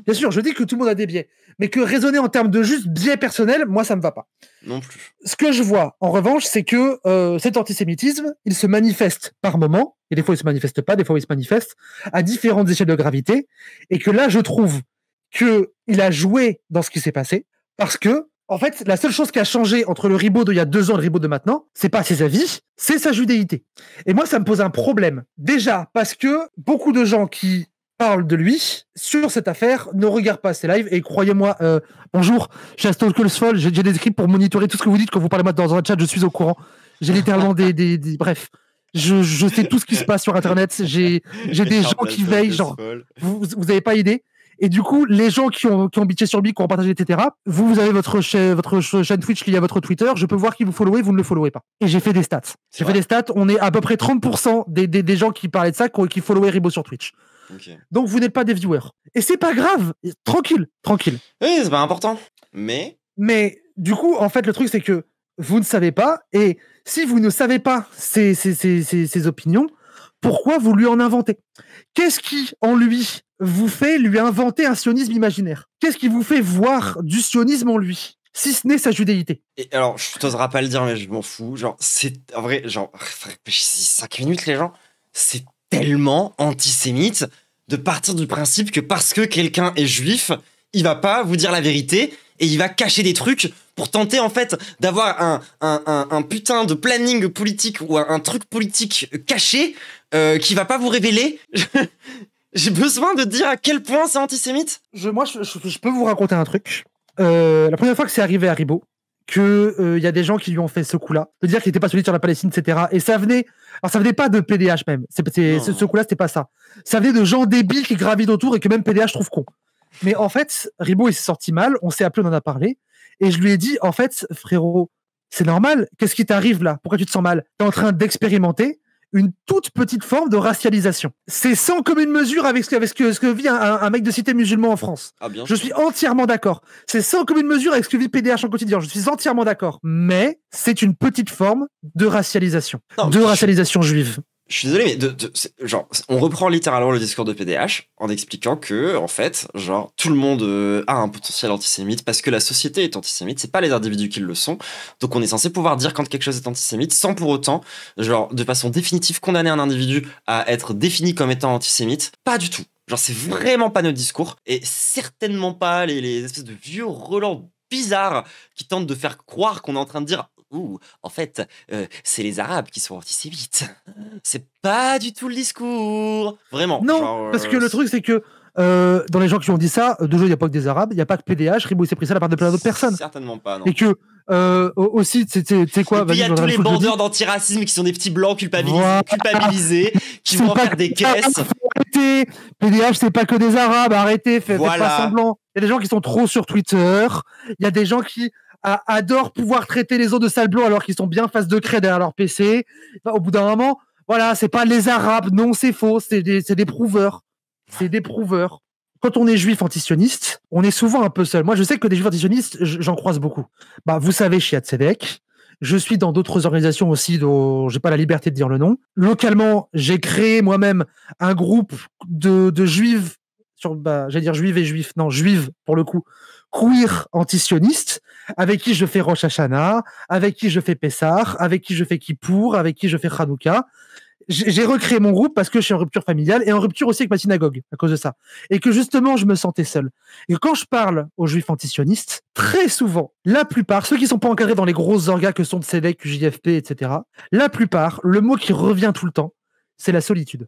Bien sûr, je dis que tout le monde a des biais, mais que raisonner en termes de juste biais personnels, moi ça me va pas. Non plus. Ce que je vois en revanche, c'est que cet antisémitisme, il se manifeste par moments, et des fois il se manifeste pas, des fois il se manifeste à différentes échelles de gravité, et que là je trouve que il a joué dans ce qui s'est passé, parce que en fait la seule chose qui a changé entre le Ribot d'il y a 2 ans et le Ribot de maintenant, c'est pas ses avis, c'est sa judéité. Et moi ça me pose un problème. Déjà parce que beaucoup de gens qui parle de lui sur cette affaire ne regarde pas ces lives, et croyez-moi, bonjour, je suis Stalkersfall, j'ai des scripts pour monitorer tout ce que vous dites quand vous parlez moi dans un chat, je suis au courant, j'ai littéralement bref, je sais tout ce qui se passe sur internet, j'ai des gens qui veillent, genre vous avez pas idée. Et du coup, les gens qui ont bitché sur lui, qui ont partagé, etc., vous avez votre chaîne Twitch liée à votre Twitter, je peux voir qui vous followez, vous ne le followez pas. Et j'ai fait des stats. On est à peu près 30% des gens qui parlaient de ça, qui followaient Ribot sur Twitch. Okay. Donc vous n'êtes pas des viewers. Et c'est pas grave, tranquille. Oui, c'est pas important. Mais du coup, en fait, le truc, c'est que vous ne savez pas, et si vous ne savez pas ses opinions, pourquoi vous lui en inventez? Qu'est-ce qui, en lui, vous fait lui inventer un sionisme imaginaire? Qu'est-ce qui vous fait voir du sionisme en lui, si ce n'est sa judéité? Et alors, je t'oserais pas le dire, mais je m'en fous. Genre, c'est en vrai, genre, 5 minutes, les gens, c'est tellement antisémite de partir du principe que parce que quelqu'un est juif, il va pas vous dire la vérité et il va cacher des trucs pour tenter en fait d'avoir un putain de planning politique ou un truc politique caché qui va pas vous révéler. J'ai besoin de dire à quel point c'est antisémite. Moi, je peux vous raconter un truc. La première fois que c'est arrivé à Ribot, que y a des gens qui lui ont fait ce coup-là, de dire qu'il était pas solide sur la Palestine, etc. Et ça venait pas de PDH même. Ce coup-là, c'était pas ça. Ça venait de gens débiles qui gravitent autour et que même PDH trouve con. Mais en fait, Ribot, il s'est sorti mal. On s'est appelé, on en a parlé. Et je lui ai dit, en fait, frérot, c'est normal. Qu'est-ce qui t'arrive là? Pourquoi tu te sens mal? T'es en train d'expérimenter une toute petite forme de racialisation. C'est sans commune mesure avec ce que vit un mec de cité musulman en France. Ah, bien je suis entièrement d'accord. C'est sans commune mesure avec ce que vit PDH en quotidien. Je suis entièrement d'accord. Mais c'est une petite forme de racialisation. Racialisation juive. Je suis désolé, mais genre, on reprend littéralement le discours de PDH en expliquant que, en fait, genre, tout le monde a un potentiel antisémite parce que la société est antisémite, c'est pas les individus qui le sont. Donc on est censé pouvoir dire quand quelque chose est antisémite sans pour autant, genre, de façon définitive, condamner un individu à être défini comme étant antisémite. Pas du tout. Genre, c'est vraiment pas notre discours et certainement pas les espèces de vieux relents bizarres qui tentent de faire croire qu'on est en train de dire ouh, en fait, c'est les Arabes qui sont antisémites. C'est pas du tout le discours. Vraiment. Non, genre, parce que le truc, c'est que dans les gens qui ont dit ça, de jeu, il n'y a pas que des Arabes, il n'y a pas que PDH, Ribot s'est pris ça de la part de plein d'autres personnes. Certainement pas, non. Et que aussi, tu sais quoi, il y a tous les bandeurs d'antiracisme qui sont des petits blancs culpabilisés, qui vont faire des caisses. Arrêtez, PDH, c'est pas que des Arabes, arrêtez, faites pas semblant. Il y a des gens qui sont trop sur Twitter, il y a des gens qui adorent pouvoir traiter les autres de sales blancs alors qu'ils sont bien face de craie derrière leur PC. Enfin, au bout d'un moment, voilà, c'est pas les Arabes, non, c'est faux, c'est des prouveurs. C'est des prouveurs. Quand on est juif antisioniste, on est souvent un peu seul. Moi, je sais que des juifs antisionistes, j'en croise beaucoup. Bah, vous savez, chez Tzedek, je suis dans d'autres organisations aussi dont j'ai pas la liberté de dire le nom. Localement, j'ai créé moi-même un groupe de juifs j'allais dire juives et juifs, non, juives pour le coup, queer antisionistes, avec qui je fais Rosh Hashanah, avec qui je fais Pessah, avec qui je fais Kippour, avec qui je fais Hanouka. J'ai recréé mon groupe parce que je suis en rupture familiale et en rupture aussi avec ma synagogue à cause de ça. Et que justement, je me sentais seul. Et quand je parle aux juifs antisionistes, très souvent, la plupart, ceux qui sont pas encadrés dans les grosses orgas que sont Tzedek, JFP, etc., la plupart, le mot qui revient tout le temps, c'est la solitude.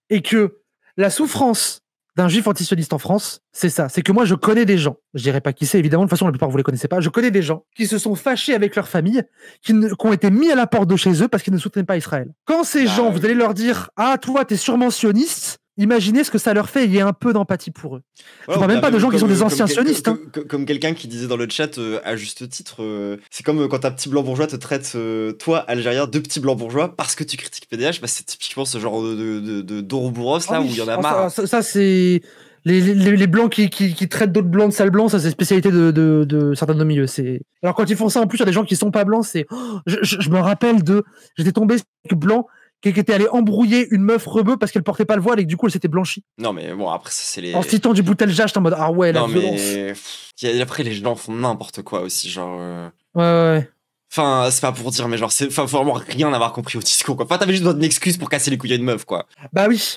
Et que la souffrance d'un juif antisioniste en France, c'est ça. C'est que moi, je connais des gens, je dirais pas qui c'est, évidemment, de toute façon, la plupart, vous les connaissez pas, je connais des gens qui se sont fâchés avec leur famille, qui ont été mis à la porte de chez eux parce qu'ils ne soutenaient pas Israël. Quand ces gens, vous allez leur dire « Ah, toi, t'es sûrement sioniste », imaginez ce que ça leur fait, il y a un peu d'empathie pour eux. Je ne parle même pas de gens qui sont des anciens sionistes. Comme quelqu'un qui disait dans le chat, à juste titre, c'est comme quand un petit blanc bourgeois te traite, toi, Algérien, de petit blanc bourgeois, parce que tu critiques PDH, bah, c'est typiquement ce genre de d'Ouroboros, là, où il y en a marre. Ça c'est... Les blancs qui traitent d'autres blancs de sales blancs, ça c'est spécialité de certains de nos milieux. Alors quand ils font ça, en plus, il y a des gens qui sont pas blancs, c'est... je me rappelle j'étais tombé sur blanc qui était allé embrouiller une meuf rebeu parce qu'elle portait pas le voile et que du coup elle s'était blanchie. Non mais bon, après ça c'est les... En citant du Boutelja, j'étais en mode ah ouais, la violence. Mais après les gens font n'importe quoi aussi, genre... Ouais. Enfin, c'est pas pour dire, mais genre, faut vraiment rien avoir compris au discours, quoi. Enfin, t'avais juste besoin d'une excuse pour casser les couilles à une meuf, quoi. Bah oui,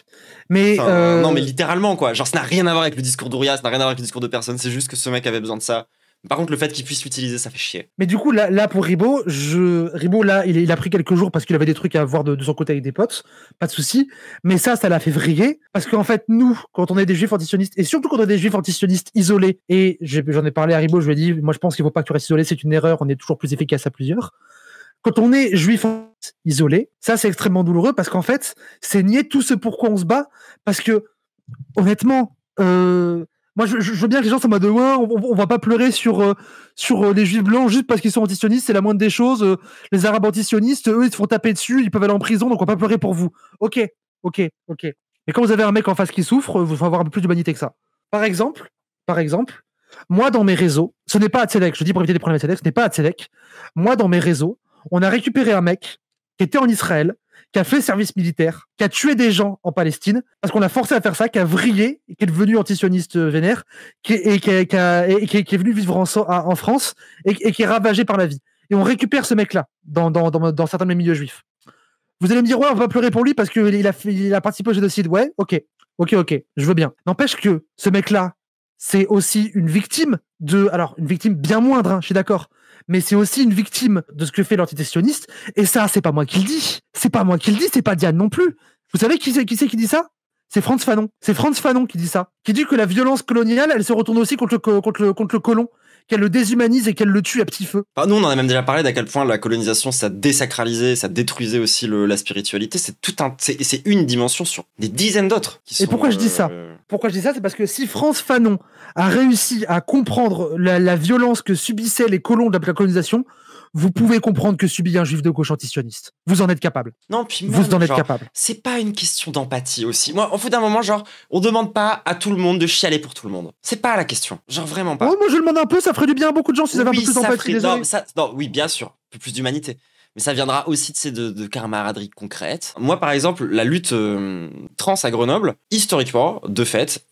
mais... Non, mais littéralement, quoi. Genre, ça n'a rien à voir avec le discours d'Ouria, ça n'a rien à voir avec le discours de personne, c'est juste que ce mec avait besoin de ça. Par contre, le fait qu'il puisse l'utiliser, ça fait chier. Mais du coup, là pour Ribot, Ribot, là, il a pris quelques jours parce qu'il avait des trucs à voir de son côté avec des potes, pas de souci. Mais ça l'a fait vriller. Parce qu'en fait, nous, quand on est des juifs antisionistes, et surtout quand on est des juifs antisionistes isolés, et j'en ai parlé à Ribot, je lui ai dit, moi je pense qu'il faut pas que tu restes isolé, c'est une erreur, on est toujours plus efficace à plusieurs. Quand on est juif isolé, ça c'est extrêmement douloureux parce qu'en fait, c'est nier tout ce pourquoi on se bat. Parce que, honnêtement, moi, je veux bien que les gens soient en mode ouais, on va pas pleurer sur les juifs blancs juste parce qu'ils sont antisionistes, c'est la moindre des choses. Les arabes antisionistes, eux, ils se font taper dessus, ils peuvent aller en prison, donc on va pas pleurer pour vous. Ok. Mais quand vous avez un mec en face qui souffre, il faut avoir un peu plus d'humanité que ça. Par exemple, moi, dans mes réseaux, ce n'est pas à Tzedek, je dis pour éviter des problèmes à Tzedek, ce n'est pas à Tzedek. Moi, dans mes réseaux, on a récupéré un mec qui était en Israël, qui a fait service militaire, qui a tué des gens en Palestine, parce qu'on l'a forcé à faire ça, qui a vrillé, qui est devenu antisioniste vénère, qui est venu vivre en France, et qui est ravagé par la vie. Et on récupère ce mec-là, dans certains de mes milieux juifs. Vous allez me dire, ouais, on va pas pleurer pour lui, parce qu'il a participé au génocide. Ouais, ok, je veux bien. N'empêche que ce mec-là, c'est aussi une victime alors, une victime bien moindre, hein, je suis d'accord, mais c'est aussi une victime de ce que fait l'entité sioniste, et ça, c'est pas moi qui le dis. C'est pas Diane non plus. Vous savez qui c'est qui dit ça? C'est Frantz Fanon. C'est Frantz Fanon qui dit ça. Qui dit que la violence coloniale, elle se retourne aussi contre le colon, qu'elle le déshumanise et qu'elle le tue à petit feu. Enfin, nous, on en a même déjà parlé d'à quel point la colonisation, ça désacralisait, ça détruisait aussi la spiritualité. C'est une dimension sur des dizaines d'autres. Et pourquoi je dis ça? Pourquoi je dis ça? C'est parce que si Frantz Fanon a réussi à comprendre la violence que subissaient les colons de la colonisation, vous pouvez comprendre que subit un juif de gauche antisioniste. Vous en êtes capable. Non, puis même, vous en êtes capable. C'est pas une question d'empathie aussi. Moi, au bout d'un moment, genre, on demande pas à tout le monde de chialer pour tout le monde. C'est pas la question. Genre, vraiment pas. Oh, moi, je le demande un peu, ça ferait du bien à beaucoup de gens s'ils avaient un peu plus d'empathie. Oui, bien sûr. Un peu plus d'humanité. mais ça viendra aussi de camaraderie concrète. Moi, par exemple, la lutte trans à Grenoble, historiquement, de fait,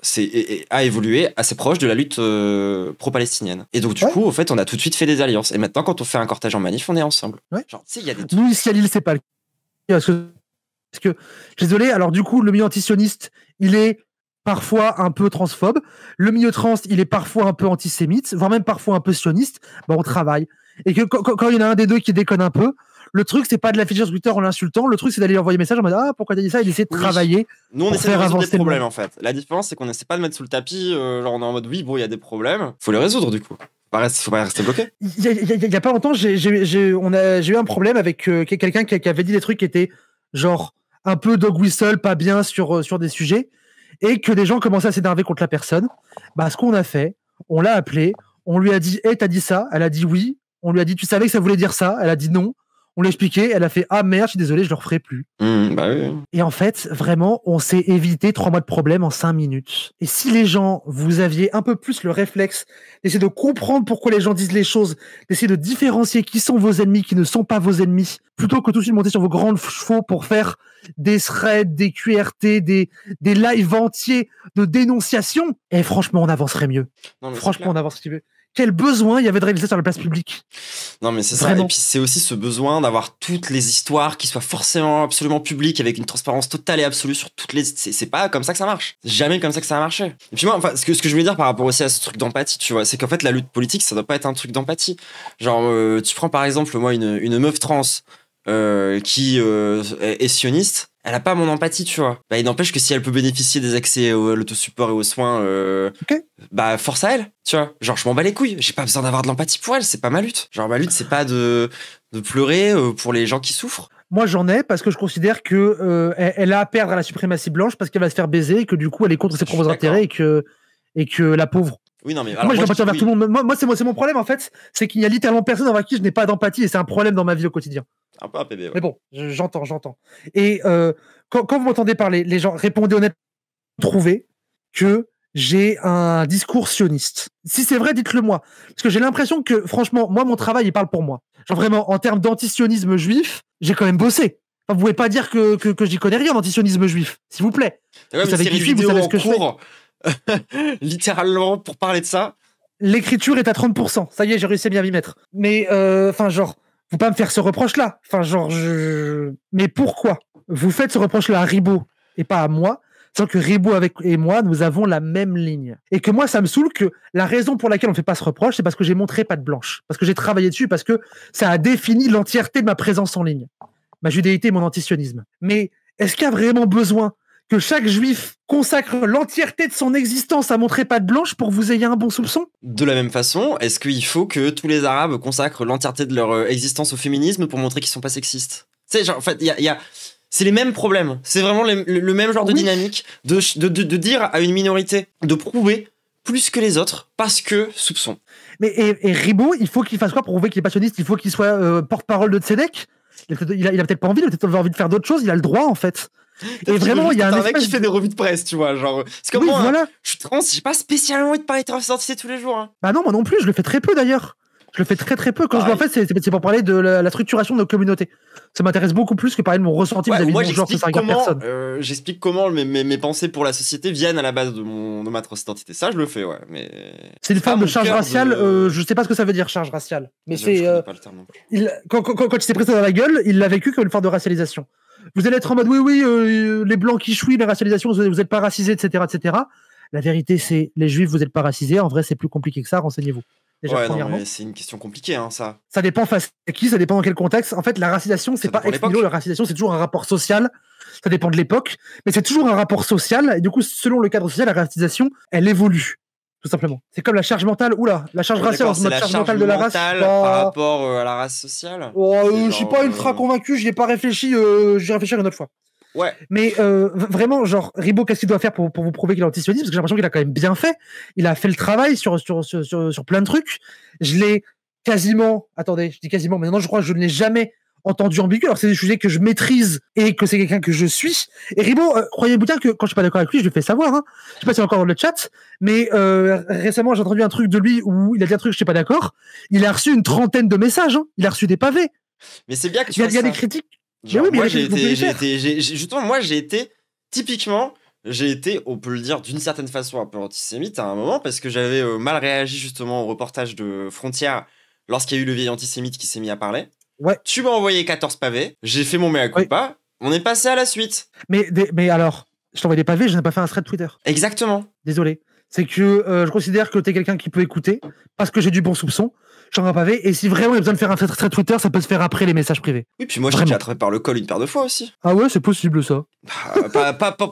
a évolué assez proche de la lutte pro-palestinienne. Et donc, du coup, au fait, on a tout de suite fait des alliances. Et maintenant, quand on fait un cortège en manif, on est ensemble. Genre, tu sais, il y a des trucs... Nous, ici à Lille, c'est pas le cas. Parce que, désolé, alors du coup, le milieu antisioniste, il est parfois un peu transphobe. Le milieu trans, il est parfois un peu antisémite, voire même parfois un peu sioniste. On travaille. Et que quand il y en a un des deux qui déconne un peu, le truc, c'est pas de l'afficher sur Twitter en l'insultant. Le truc, c'est d'aller lui envoyer un message en mode ah, pourquoi t'as dit ça, et d'essayer de travailler. Nous, on pour essaie de faire résoudre avancer des le problèmes, monde. en fait. La différence, c'est qu'on essaie pas de mettre sous le tapis, genre on est en mode oui, bon, il y a des problèmes. Faut les résoudre, du coup. Faut pas rester bloqué. Il y a pas longtemps, j'ai eu un problème avec quelqu'un qui avait dit des trucs qui étaient genre un peu dog whistle, pas bien sur des sujets, et que des gens commençaient à s'énerver contre la personne. Bah, ce qu'on a fait, on l'a appelé, on lui a dit hey, t'as dit ça? Elle a dit oui. On lui a dit tu savais que ça voulait dire ça? Elle a dit non. On l'a expliqué, elle a fait ah merde, je suis désolé, je le referai plus. Bah oui. Et en fait, vraiment, on s'est évité 3 mois de problème en 5 minutes. Et si les gens, vous aviez un peu plus le réflexe d'essayer de comprendre pourquoi les gens disent les choses, d'essayer de différencier qui sont vos ennemis, qui ne sont pas vos ennemis, plutôt que tout de suite monter sur vos grands chevaux pour faire des threads, des QRT, des lives entiers de dénonciation, et franchement, on avancerait mieux. Non, mais franchement, on avancerait mieux. Quel besoin il y avait de régler ça sur la place publique. Non, mais c'est ça. Et puis, c'est aussi ce besoin d'avoir toutes les histoires qui soient forcément absolument publiques avec une transparence totale et absolue sur toutes les... C'est pas comme ça que ça marche. C'est jamais comme ça que ça a marché. Et puis moi, enfin, ce que je voulais dire par rapport aussi à ce truc d'empathie, tu vois, c'est qu'en fait, la lutte politique, ça doit pas être un truc d'empathie. Genre, tu prends par exemple, moi, une meuf trans qui est sioniste, elle a pas mon empathie, tu vois. Bah, il n'empêche que si elle peut bénéficier des accès à l'autosupport et aux soins, bah, force à elle, tu vois. Genre, je m'en bats les couilles. J'ai pas besoin d'avoir de l'empathie pour elle. C'est pas ma lutte. Genre, ma lutte, c'est pas de pleurer pour les gens qui souffrent. Moi, j'en ai parce que je considère que elle a à perdre à la suprématie blanche parce qu'elle va se faire baiser et que du coup, elle est contre ses propres intérêts et que la pauvre. Oui, non, mais alors, moi, je l'empathie envers tout le monde. Moi, c'est mon problème, en fait. C'est qu'il y a littéralement personne envers qui je n'ai pas d'empathie et c'est un problème dans ma vie au quotidien. Un peu un PB, ouais. Mais bon, j'entends. Et quand vous m'entendez parler, les gens répondez honnêtement, trouvez que j'ai un discours sioniste. Si c'est vrai, dites-le moi. Parce que j'ai l'impression que, franchement, moi, mon travail, il parle pour moi. Genre vraiment, en termes d'antisionisme juif, j'ai quand même bossé. Enfin, vous pouvez pas dire que j'y connais rien d'antisionisme juif, s'il vous plaît. Ouais, vous savez qui je suis, vous savez ce que je fais. Littéralement, pour parler de ça. L'écriture est à 30%. Ça y est, j'ai réussi à bien m'y mettre. Mais, enfin, genre, faut pas me faire ce reproche-là. Enfin, genre, mais pourquoi vous faites ce reproche-là à Ribot et pas à moi, sachant que Ribot et moi, nous avons la même ligne. Et que moi, ça me saoule que la raison pour laquelle on ne fait pas ce reproche, c'est parce que j'ai montré patte blanche. Parce que j'ai travaillé dessus, parce que ça a défini l'entièreté de ma présence en ligne. Ma judéité et mon antisionisme. Mais est-ce qu'il y a vraiment besoin que chaque juif consacre l'entièreté de son existence à montrer patte blanche pour que vous ayez un bon soupçon? De la même façon, est-ce qu'il faut que tous les Arabes consacrent l'entièreté de leur existence au féminisme pour montrer qu'ils sont pas sexistes? Tu sais, genre, en fait, c'est les mêmes problèmes. C'est vraiment le même genre de dynamique de dire à une minorité de prouver plus que les autres parce que soupçon. Mais et Ribot, il faut qu'il fasse quoi pour prouver qu'il est passionniste? Il faut qu'il soit porte-parole de Tzedek? Il a peut-être pas envie, il a peut-être envie de faire d'autres choses, il a le droit en fait. Et vraiment, il y a un mec qui fait des revues de presse, tu vois, genre. C'est comme moi, voilà. Je suis trans, j'ai pas spécialement envie de parler de transidentité tous les jours. Hein. Bah non, moi non plus, je le fais très peu d'ailleurs. Je le fais très peu. Quand je le fais, c'est pour parler de la structuration de nos communautés. Ça m'intéresse beaucoup plus que parler de mon ressenti vis-à-vis de mon genre, ça regarde personne. J'explique comment mes pensées pour la société viennent à la base de ma transidentité. Ça, je le fais, ouais. Mais c'est une forme de charge raciale. Je sais pas ce que ça veut dire, charge raciale. Mais c'est. Quand il s'est pris ça dans la gueule, il l'a vécu comme une forme de racialisation. Vous allez être en mode oui, les blancs qui chouillent, la racialisation, vous n'êtes pas racisés, etc., etc. La vérité, c'est les juifs, vous n'êtes pas racisés. En vrai, c'est plus compliqué que ça. Renseignez-vous. Déjà, ouais, non, mais c'est une question compliquée, hein, ça. Ça dépend face à qui, ça dépend dans quel contexte. En fait, la racisation, c'est pas ex nihilo. La racisation, c'est toujours un rapport social. Ça dépend de l'époque, mais c'est toujours un rapport social. Et du coup, selon le cadre social, la racisation, elle évolue. Tout simplement. C'est comme la charge mentale. Oula, la charge raciale, c'est la charge mentale de la race. Par rapport à la race sociale. Je suis pas ultra convaincu, j'y ai pas réfléchi. J'y réfléchirai une autre fois. Ouais. Mais vraiment, genre, Ribot, qu'est-ce qu'il doit faire pour vous prouver qu'il est antisioniste? Parce que j'ai l'impression qu'il a quand même bien fait. Il a fait le travail sur plein de trucs. Je l'ai quasiment. Attendez, je dis quasiment, mais maintenant je crois que je ne l'ai jamais entendu ambigu. Alors, c'est des sujets que je maîtrise et que c'est quelqu'un que je suis. Et Ribot, croyez-vous bien que quand je suis pas d'accord avec lui, je le fais savoir. Hein. Je sais pas s'il est encore dans le chat, mais récemment, j'ai entendu un truc de lui où il a dit un truc, je suis pas d'accord. Il a reçu une 30aine de messages. Hein. Il a reçu des pavés. Mais c'est bien que tu Il y a fasses des ça. critiques. Genre, oui, mais moi, il y a des critiques, justement, moi, typiquement, j'ai été, on peut le dire d'une certaine façon, un peu antisémite à un moment, parce que j'avais mal réagi justement au reportage de Frontières lorsqu'il y a eu le vieil antisémite qui s'est mis à parler. Ouais. Tu m'as envoyé 14 pavés, j'ai fait mon mea culpa, on est passé à la suite. Mais alors, je t'envoie des pavés, je n'ai pas fait un thread Twitter. Exactement. Désolé. C'est que je considère que t'es quelqu'un qui peut écouter, parce que j'ai du bon soupçon. J'envoie un pavé, et si vraiment il y a besoin de faire un thread Twitter, ça peut se faire après les messages privés. Oui, puis moi, j'ai déjà attrapé par le col une paire de fois aussi. Ah ouais, c'est possible ça. Pas pour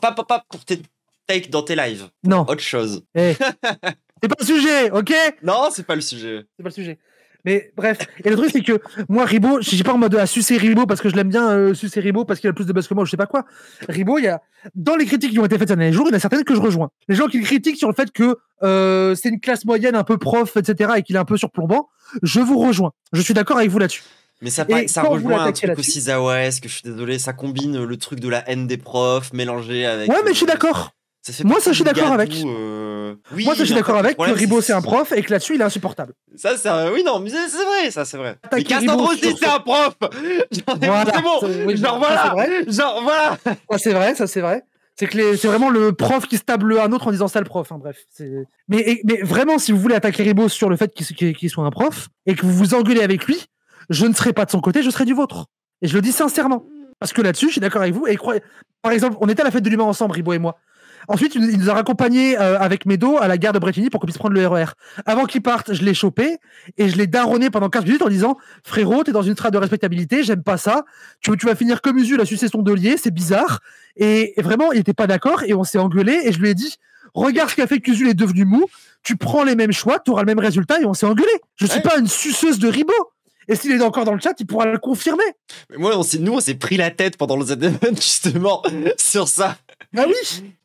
tes takes dans tes lives. Non. Autre chose. C'est pas le sujet, ok? Non, c'est pas le sujet. C'est pas le sujet. Mais bref, et le truc c'est que moi Ribot, je suis pas en mode à sucer Ribot parce que je l'aime bien, sucer Ribot parce qu'il a plus de buzz que moi, je sais pas quoi. Ribot, il y a dans les critiques qui ont été faites ces derniers jours, il y en a certaines que je rejoins. Les gens qui le critiquent sur le fait que c'est une classe moyenne un peu prof, etc. et qu'il est un peu surplombant, je vous rejoins. Je suis d'accord avec vous là-dessus. Mais ça rejoint un truc aussi zawaesque, je suis désolé, ça combine le truc de la haine des profs mélangé avec. Ouais, mais je suis d'accord. Moi, ça, je suis d'accord avec. Oui, moi, ça, je suis d'accord avec que Ribot, c'est un prof et que là-dessus, il est insupportable. Ça, oui, non, mais c'est vrai, ça, c'est vrai. Mais Cassandre aussi, c'est un prof. Voilà. C'est bon. Oui, genre, voilà. Genre, voilà. Ça, c'est vrai. C'est que c'est vraiment le prof qui se table un autre en disant ça le prof. Hein, bref. Mais vraiment, si vous voulez attaquer Ribot sur le fait qu'il soit un prof et que vous vous engueulez avec lui, je ne serai pas de son côté, je serai du vôtre. Et je le dis sincèrement. Parce que là-dessus, je suis d'accord avec vous. Et par exemple, on était à la fête de l'humain ensemble, Ribot et moi. Ensuite, il nous a raccompagnés avec Médo à la gare de Bretigny pour qu'on puisse prendre le RER. Avant qu'il parte, je l'ai chopé et je l'ai daronné pendant 15 minutes en disant « Frérot, t'es dans une strate de respectabilité, j'aime pas ça. Tu vas finir comme Usul à sucer son delier, c'est bizarre. » Et vraiment, il était pas d'accord et on s'est engueulé et je lui ai dit « Regarde ce qu'a fait qu'Usul est devenu mou, tu prends les mêmes choix, tu auras le même résultat et on s'est engueulé. Je suis pas une suceuse de Ribot. » Et s'il est encore dans le chat, il pourra le confirmer. Mais moi, on s'est pris la tête pendant le Z-Event, justement, sur ça. Ah oui.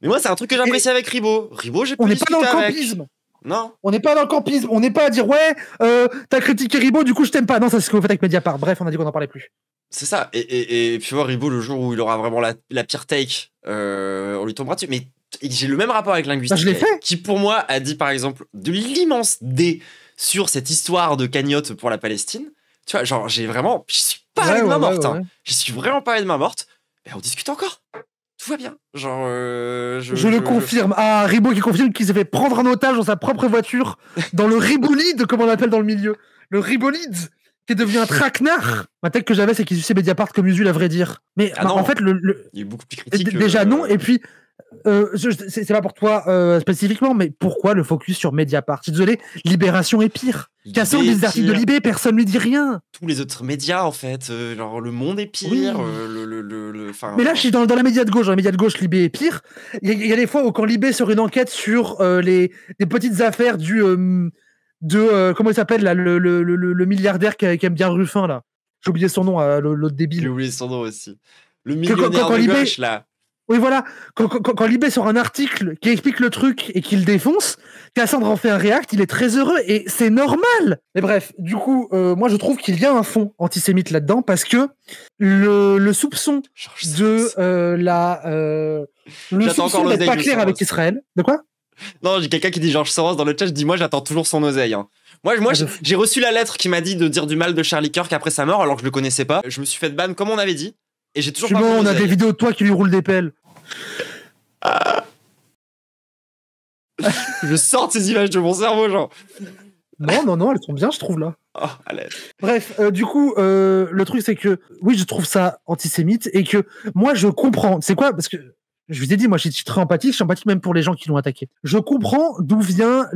Mais moi, c'est un truc que j'apprécie avec Ribot. Ribot, j'ai pas discuté avec. On n'est pas dans le campisme. Non. On n'est pas dans le campisme. On n'est pas à dire, ouais, t'as critiqué Ribot, du coup, je t'aime pas. Non, ça, c'est ce que vous faites avec Mediapart. Bref, on a dit qu'on n'en parlait plus. C'est ça. Et puis voir Ribot, le jour où il aura vraiment la pire take, on lui tombera dessus. Mais j'ai le même rapport avec Linguistique. Je l'ai fait. Qui, pour moi, a dit, par exemple, de l'immense D sur cette histoire de cagnotte pour la Palestine. Tu vois, genre, je suis pas allé de main morte. Hein. Je suis vraiment pas allé de main morte. Mais on discute encore. Tout va bien. Genre, je le confirme. Ah, Ribot qui confirme qu'il s'est fait prendre en otage dans sa propre voiture, dans le Ribolide, comme on l'appelle dans le milieu. Le Ribolide, qui est devenu un traquenard. Ma tête que j'avais, c'est qu'il suçait Mediapart comme Usul, à vrai dire. Mais en fait, il y a eu beaucoup plus critique. Déjà, non. Et puis, c'est pas pour toi spécifiquement, mais pourquoi le focus sur Mediapart? Je suis désolé, Libération est pire. Cassant des articles de Libé, personne lui dit rien. Tous les autres médias, en fait, genre Le Monde est pire. Oui. Mais là, je suis dans la média de gauche. Dans les médias de gauche, Libé est pire. Il y a des fois où quand Libé sort une enquête sur les petites affaires comment il s'appelle là, le milliardaire qui aime bien Ruffin là. J'ai oublié son nom, l'autre débile. J'ai oublié son nom aussi. Le millionnaire de gauche là. Oui, voilà. Quand Libé sort un article qui explique le truc et qu'il défonce, Cassandre en fait un react, il est très heureux et c'est normal. Mais bref, du coup, moi je trouve qu'il y a un fond antisémite là-dedans parce que le soupçon le soupçon d'être pas clair avec Israël. De quoi? Non, j'ai quelqu'un qui dit Georges Soros dans le chat, je dis moi j'attends toujours son oseille. Hein. Moi j'ai reçu la lettre qui m'a dit de dire du mal de Charlie Kirk après sa mort alors que je le connaissais pas. Je me suis fait ban comme on avait dit. Et j'ai toujours pas on a des vidéos de toi qui lui roulent des pelles. Je sors de ces images de mon cerveau, genre. Non, elles sont bien, je trouve, là. Oh, allez. Bref, du coup, le truc, c'est que, oui, je trouve ça antisémite et que moi, je comprends. C'est quoi? Parce que, je vous ai dit, moi, je suis très empathique, je suis empathique même pour les gens qui l'ont attaqué. Je comprends d'où vient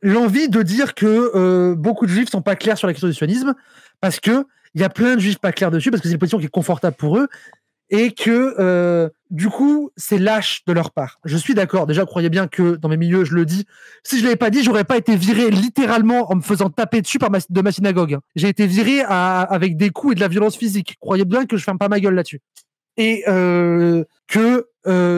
l'envie de dire que beaucoup de juifs sont pas clairs sur la question du sionisme parce que il y a plein de juifs pas clairs dessus parce que c'est une position qui est confortable pour eux et que du coup c'est lâche de leur part. Je suis d'accord. Déjà, croyez bien que dans mes milieux, je le dis. Si je l'avais pas dit, j'aurais pas été viré littéralement en me faisant taper dessus de ma synagogue. J'ai été viré avec des coups et de la violence physique. Croyez bien que je ferme pas ma gueule là-dessus. Et que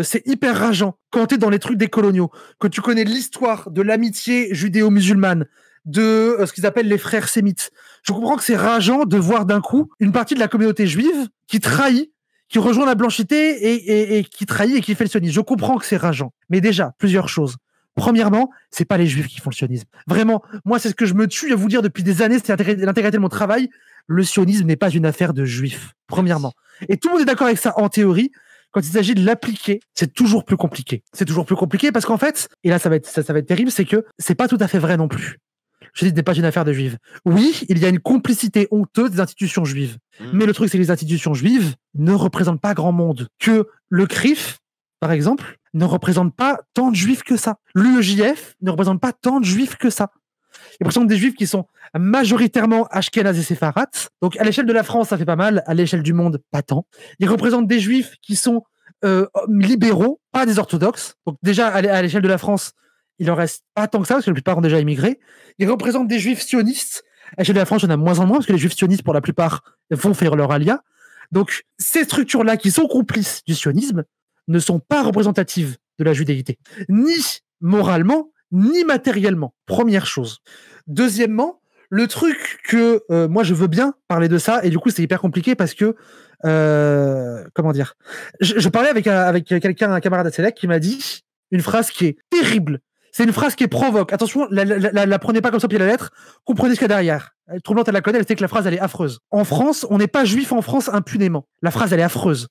c'est hyper rageant quand t'es dans les trucs des coloniaux, que tu connais l'histoire de l'amitié judéo-musulmane, de ce qu'ils appellent les frères sémites. Je comprends que c'est rageant de voir d'un coup une partie de la communauté juive qui trahit, qui rejoint la blanchité et qui trahit et qui fait le sionisme. Je comprends que c'est rageant. Mais déjà, plusieurs choses. Premièrement, c'est pas les juifs qui font le sionisme. Vraiment, moi, c'est ce que je me tue à vous dire depuis des années, c'est l'intégralité de mon travail. Le sionisme n'est pas une affaire de juifs, premièrement. Et tout le monde est d'accord avec ça en théorie. Quand il s'agit de l'appliquer, c'est toujours plus compliqué. C'est toujours plus compliqué parce qu'en fait, et là, ça va être terrible, c'est que c'est pas tout à fait vrai non plus. Je dis, ce n'est pas une affaire de juifs. Oui, il y a une complicité honteuse des institutions juives. Mais le truc, c'est que les institutions juives ne représentent pas grand monde. Que le CRIF, par exemple, ne représente pas tant de juifs que ça. L'UEJF ne représente pas tant de juifs que ça. Il représente des juifs qui sont majoritairement ashkénazes et séfarades. Donc, à l'échelle de la France, ça fait pas mal. À l'échelle du monde, pas tant. Ils représentent des juifs qui sont libéraux, pas des orthodoxes. Donc, déjà, à l'échelle de la France, il en reste pas tant que ça, parce que la plupart ont déjà immigré. Ils représentent des juifs sionistes. À l'échelle de la France, il y en a moins en moins, parce que les juifs sionistes, pour la plupart, vont faire leur alia. Donc, ces structures-là, qui sont complices du sionisme, ne sont pas représentatives de la judéité. Ni moralement, ni matériellement. Première chose. Deuxièmement, le truc que moi, je veux bien parler de ça, et du coup, c'est hyper compliqué parce que comment dire, je parlais avec quelqu'un, un camarade à Selec, qui m'a dit une phrase qui est terrible. C'est une phrase qui provoque. Attention, la prenez pas comme ça au pied de la lettre. Comprenez ce qu'il y a derrière. Troublante, elle la connaît, elle sait que la phrase, elle est affreuse. En France, on n'est pas juif en France impunément. La phrase, elle est affreuse.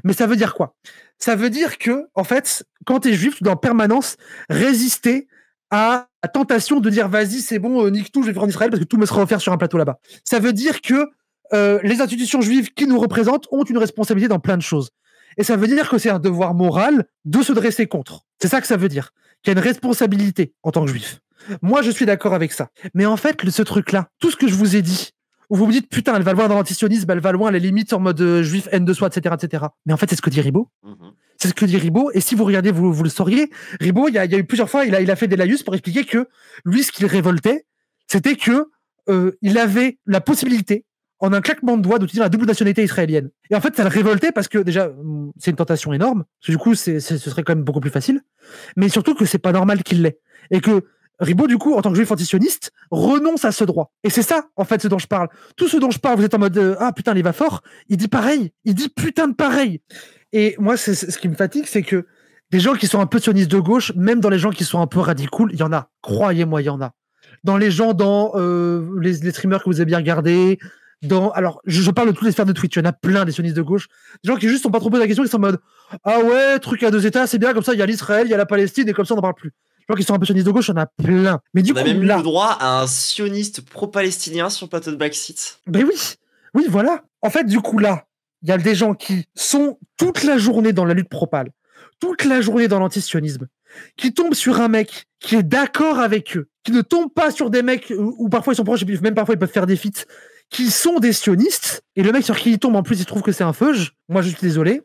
Mais ça veut dire quoi? Ça veut dire que, en fait, quand t'es juif, tu dois en permanence résister à la tentation de dire vas-y, c'est bon, nique tout, je vais vivre en Israël parce que tout me sera offert sur un plateau là-bas. Ça veut dire que les institutions juives qui nous représentent ont une responsabilité dans plein de choses. Et ça veut dire que c'est un devoir moral de se dresser contre. C'est ça que ça veut dire. Qu'il y a une responsabilité en tant que juif. Moi, je suis d'accord avec ça. Mais en fait, ce truc-là, tout ce que je vous ai dit, où vous me dites, putain, elle va loin dans l'antisionisme, elle va loin, elle est limite en mode juif, haine de soi, etc., etc. Mais en fait, c'est ce que dit Ribot. C'est ce que dit Ribot. Et si vous regardez, vous le sauriez. Ribot, il y a eu plusieurs fois, il a fait des laïus pour expliquer que lui, ce qu'il révoltait, c'était que il avait la possibilité, en un claquement de doigts, d'utiliser la double nationalité israélienne. Et en fait, ça le révoltait parce que déjà, c'est une tentation énorme. Parce que du coup, ce serait quand même beaucoup plus facile. Mais surtout que c'est pas normal qu'il l'ait. Et que Ribot, du coup, en tant que juif antisioniste, renonce à ce droit. Et c'est ça, en fait, ce dont je parle. Tout ce dont je parle, vous êtes en mode ah putain, il va fort. Il dit pareil. Il dit putain de pareil. Et moi, ce qui me fatigue, c'est que des gens qui sont un peu sionistes de gauche, même dans les gens qui sont un peu radicaux, il y en a. Croyez-moi, il y en a. Dans les gens, dans les streamers que vous avez bien regardés, alors, je parle de toutes les sphères de Twitch, il y en a plein des sionistes de gauche, des gens qui juste sont pas trop posés la question, qui sont en mode ah ouais, truc à 2 États, c'est bien, comme ça il y a l'Israël, il y a la Palestine, et comme ça on n'en parle plus. Les gens qui sont un peu sionistes de gauche, il y en a plein. Mais du coup, on a même eu le droit à un sioniste pro-palestinien sur le plateau de Backseat. Ben oui, voilà. En fait, du coup, là, il y a des gens qui sont toute la journée dans la lutte pro-pal, toute la journée dans l'antisionisme, qui tombent sur un mec qui est d'accord avec eux, qui ne tombe pas sur des mecs où parfois ils sont proches, et puis même parfois ils peuvent faire des feats, qui sont des sionistes, et le mec sur qui il tombe, en plus, il trouve que c'est un feuge. Moi, je suis désolé,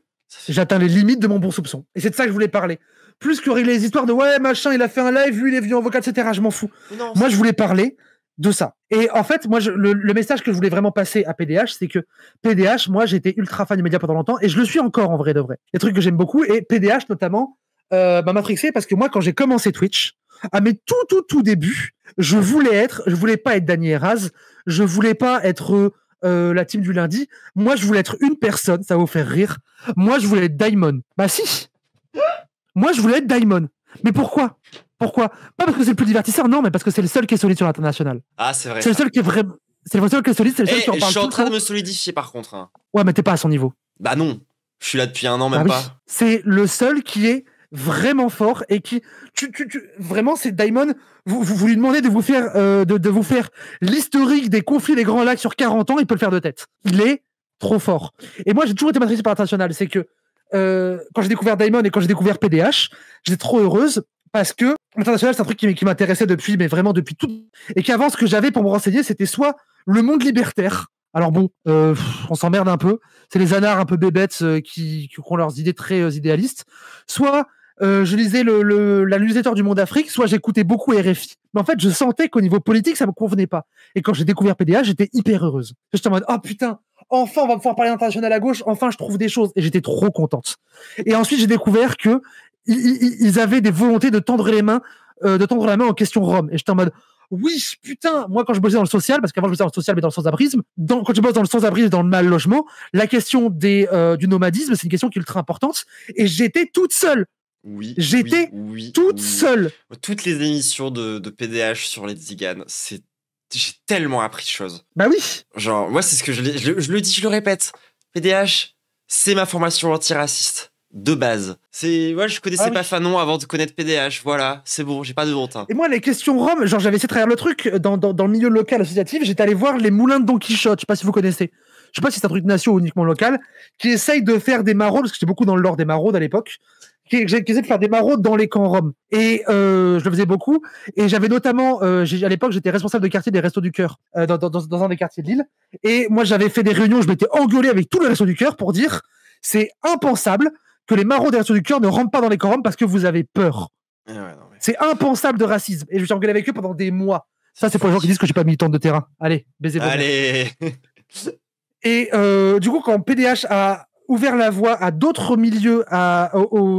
j'atteins les limites de mon bon soupçon. Et c'est de ça que je voulais parler. Plus que les histoires de ouais, machin, il a fait un live, lui, il est venu en vocal, etc. Je m'en fous. Non, moi, je voulais parler de ça. Et en fait, moi, le message que je voulais vraiment passer à PDH, c'est que PDH, moi, j'étais ultra fan du média pendant longtemps, et je le suis encore en vrai de vrai. Des trucs que j'aime beaucoup, et PDH notamment, m'a matrixé parce que moi, quand j'ai commencé Twitch, à mes tout débuts, je voulais pas être Dany Eraz, je voulais pas être la team du lundi. Moi, je voulais être une personne, ça va vous faire rire. Moi, je voulais être Daimon. Bah si. Moi, je voulais être Daimon. Mais pourquoi? Pas parce que c'est le plus divertisseur, non, mais parce que c'est le seul qui est solide sur l'international. Ah, c'est vrai. C'est le seul qui est vraiment. C'est le seul qui est solide, c'est le seul qui en parle. Je suis en train de me solidifier par contre. Hein. Ouais, mais t'es pas à son niveau. Bah non. Je suis là depuis 1 an, même pas. Oui. C'est le seul qui est vraiment fort et qui vraiment c'est Daimon, vous lui demandez de vous faire de vous faire l'historique des conflits des Grands Lacs sur 40 ans, il peut le faire de tête. Il est trop fort. Et moi j'ai toujours été matrixé par l'international, c'est que quand j'ai découvert Daimon et quand j'ai découvert PDH, j'étais trop heureuse parce que l'international c'est un truc qui m'intéressait depuis, mais vraiment depuis tout, et qu'avant ce que j'avais pour me renseigner c'était soit le monde libertaire. Alors bon, on s'emmerde un peu. C'est les anards un peu bébêtes qui ont leurs idées très idéalistes. Soit je lisais la newsletter du Monde Afrique, soit j'écoutais beaucoup RFI. Mais en fait, je sentais qu'au niveau politique, ça me convenait pas. Et quand j'ai découvert PDH, j'étais hyper heureuse. J'étais en mode, oh putain, enfin, on va pouvoir parler international à gauche, enfin, je trouve des choses. Et j'étais trop contente. Et ensuite, j'ai découvert que ils avaient des volontés de tendre la main en question Rome. Et j'étais en mode, oui, putain, moi quand je bossais dans le social, parce qu'avant je bossais dans le social mais dans le sans-abrisme, quand je bosse dans le sans-abrisme, dans le mal logement, la question du nomadisme, c'est une question qui est ultra importante, et j'étais toute seule Oui. J'étais toute seule. Toutes les émissions de PDH sur les Tziganes, j'ai tellement appris de choses. Bah oui. Genre, moi, c'est ce que je le dis, je le répète. PDH, c'est ma formation antiraciste. De base. Je connaissais pas Fanon avant de connaître PDH. Voilà, c'est bon, j'ai pas de honte. Hein. Et moi, les questions Rome, genre, j'avais essayé de travers le truc dans le milieu local associatif. J'étais allé voir les moulins de Don Quichotte. Je sais pas si vous connaissez. Je sais pas si c'est un truc nation ou uniquement local. Qui essaye de faire des maraudes, parce que j'étais beaucoup dans le lore des maraudes à l'époque. Qui essaie de faire des maraudes dans les camps Roms. Et je le faisais beaucoup. Et j'avais notamment, à l'époque, j'étais responsable de quartier des Restos du Cœur dans un des quartiers de Lille. Et moi, j'avais fait des réunions, je m'étais engueulé avec tous les Restos du Cœur pour dire c'est impensable que les marauds des Restos du Cœur ne rentrent pas dans les camps Roms parce que vous avez peur. C'est impensable de racisme. Et je me suis engueulé avec eux pendant des mois. Ça, c'est pour les gens qui disent que je suis pas militante de terrain. Allez, baisez-vous. Allez. Et du coup, quand PDH a ouvert la voie à d'autres milieux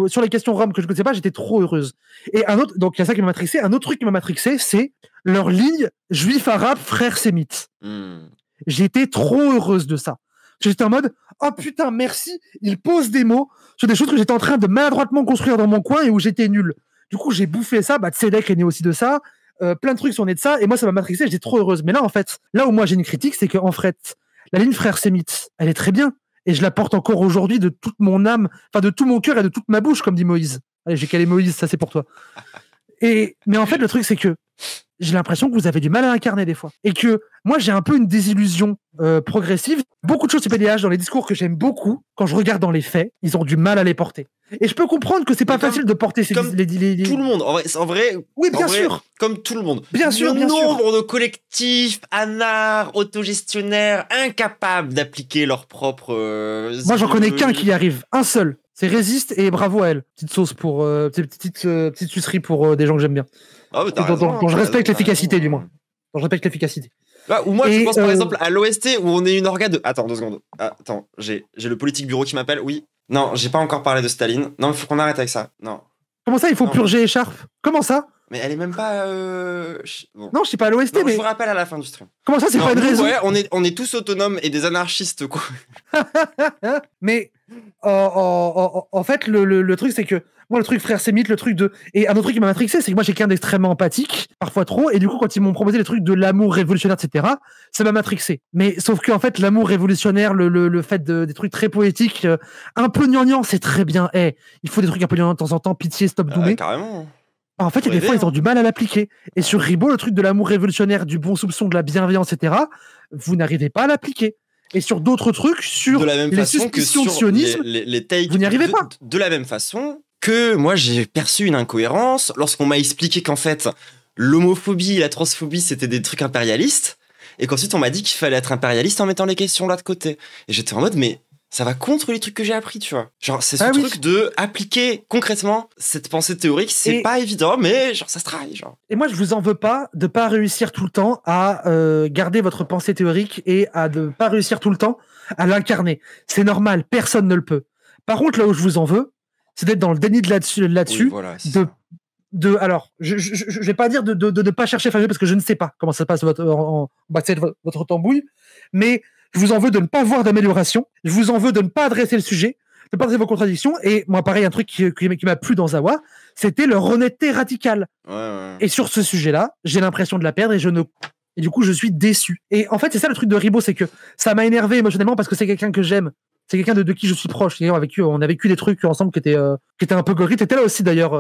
sur les questions Roms que je ne connaissais pas, j'étais trop heureuse. Et donc il y a ça qui m'a matrixé. Un autre truc qui m'a matrixé, c'est leur ligne juif arabe frère sémite. J'étais trop heureuse de ça. J'étais en mode oh putain merci, il pose des mots sur des choses que j'étais en train de maladroitement construire dans mon coin et où j'étais nul. Du coup j'ai bouffé ça. Tzedek est né aussi de ça. Plein de trucs sont nés de ça et moi ça m'a matrixé. J'étais trop heureuse. Mais là en fait, là où moi j'ai une critique, c'est qu'en fait la ligne frère sémite, elle est très bien. Et je la porte encore aujourd'hui de toute mon âme, enfin de tout mon cœur et de toute ma bouche, comme dit Moïse. Allez, j'ai calé Moïse, ça c'est pour toi. Mais en fait, le truc, c'est que j'ai l'impression que vous avez du mal à incarner des fois. Et que moi, j'ai un peu une désillusion progressive. Beaucoup de choses sur PDH dans les discours que j'aime beaucoup, quand je regarde dans les faits, ils ont du mal à les porter. Et je peux comprendre que c'est pas facile de porter ces... Tout le monde, en vrai oui, bien sûr. Comme tout le monde. Bien sûr, le nombre de collectifs, anards, autogestionnaires, incapables d'appliquer leur propre... moi, j'en connais qu'un qui y arrive. Un seul. C'est Résiste et bravo à elle. Petite sauce pour... petite sucerie pour des gens que j'aime bien. Ah, dont je respecte l'efficacité, du moins. Dont je respecte l'efficacité. Ou moi, je pense par exemple à l'OST où on est une orga de... Attends, 2 secondes. Attends, j'ai le politique bureau qui m'appelle. Oui. Non, j'ai pas encore parlé de Staline. Non, il faut qu'on arrête avec ça. Non. Comment ça, il faut purger Écharpe? Comment ça? Mais elle est même pas... Bon. Non, je sais pas à l'OST, mais... Je vous rappelle à la fin du stream. Comment ça, c'est pas une raison? Ouais, on est tous autonomes et des anarchistes, quoi. Mais en fait, le truc, c'est que moi, le truc frère sémite, le truc de... Et un autre truc qui m'a matrixé, c'est que moi, j'ai quelqu'un d'extrêmement empathique, parfois trop, et du coup, quand ils m'ont proposé les trucs de l'amour révolutionnaire, etc., ça m'a matrixé. Mais sauf qu'en fait, l'amour révolutionnaire, le fait des trucs très poétiques, un peu gnangnan, c'est très bien. Il faut des trucs un peu gnangnan de temps en temps, pitié, stop doumé. Carrément. En fait, il y a des fois, ils ont du mal à l'appliquer. Et sur Ribot, le truc de l'amour révolutionnaire, du bon soupçon, de la bienveillance, etc., vous n'arrivez pas à l'appliquer. Et sur d'autres trucs, sur les suspicions de sionisme, les takes, vous n'y arrivez pas. De la même façon que moi, j'ai perçu une incohérence lorsqu'on m'a expliqué qu'en fait, l'homophobie et la transphobie, c'était des trucs impérialistes, et qu'ensuite, on m'a dit qu'il fallait être impérialiste en mettant les questions là de côté. Et j'étais en mode, mais ça va contre les trucs que j'ai appris, tu vois. Genre, c'est ce truc de appliquer concrètement cette pensée théorique, c'est pas évident, mais genre, ça se travaille, genre. Et moi, je vous en veux pas de pas réussir tout le temps à garder votre pensée théorique et à de pas réussir tout le temps à l'incarner. C'est normal, personne ne le peut. Par contre, là où je vous en veux, c'est d'être dans le déni de là-dessus, oui, voilà, alors, je vais pas dire de ne pas chercher à faire mieux parce que je ne sais pas comment ça se passe en backstage de votre tambouille, mais je vous en veux de ne pas voir d'amélioration. Je vous en veux de ne pas adresser le sujet, de ne pas adresser vos contradictions. Et moi, pareil, un truc qui m'a plu dans Zawa, c'était leur honnêteté radicale. Ouais. Et sur ce sujet-là, j'ai l'impression de la perdre et du coup, je suis déçu. Et en fait, c'est ça le truc de Ribot, c'est que ça m'a énervé émotionnellement parce que c'est quelqu'un que j'aime. C'est quelqu'un de qui je suis proche. D'ailleurs, on a vécu des trucs ensemble qui étaient un peu gorille. T'étais là aussi, d'ailleurs.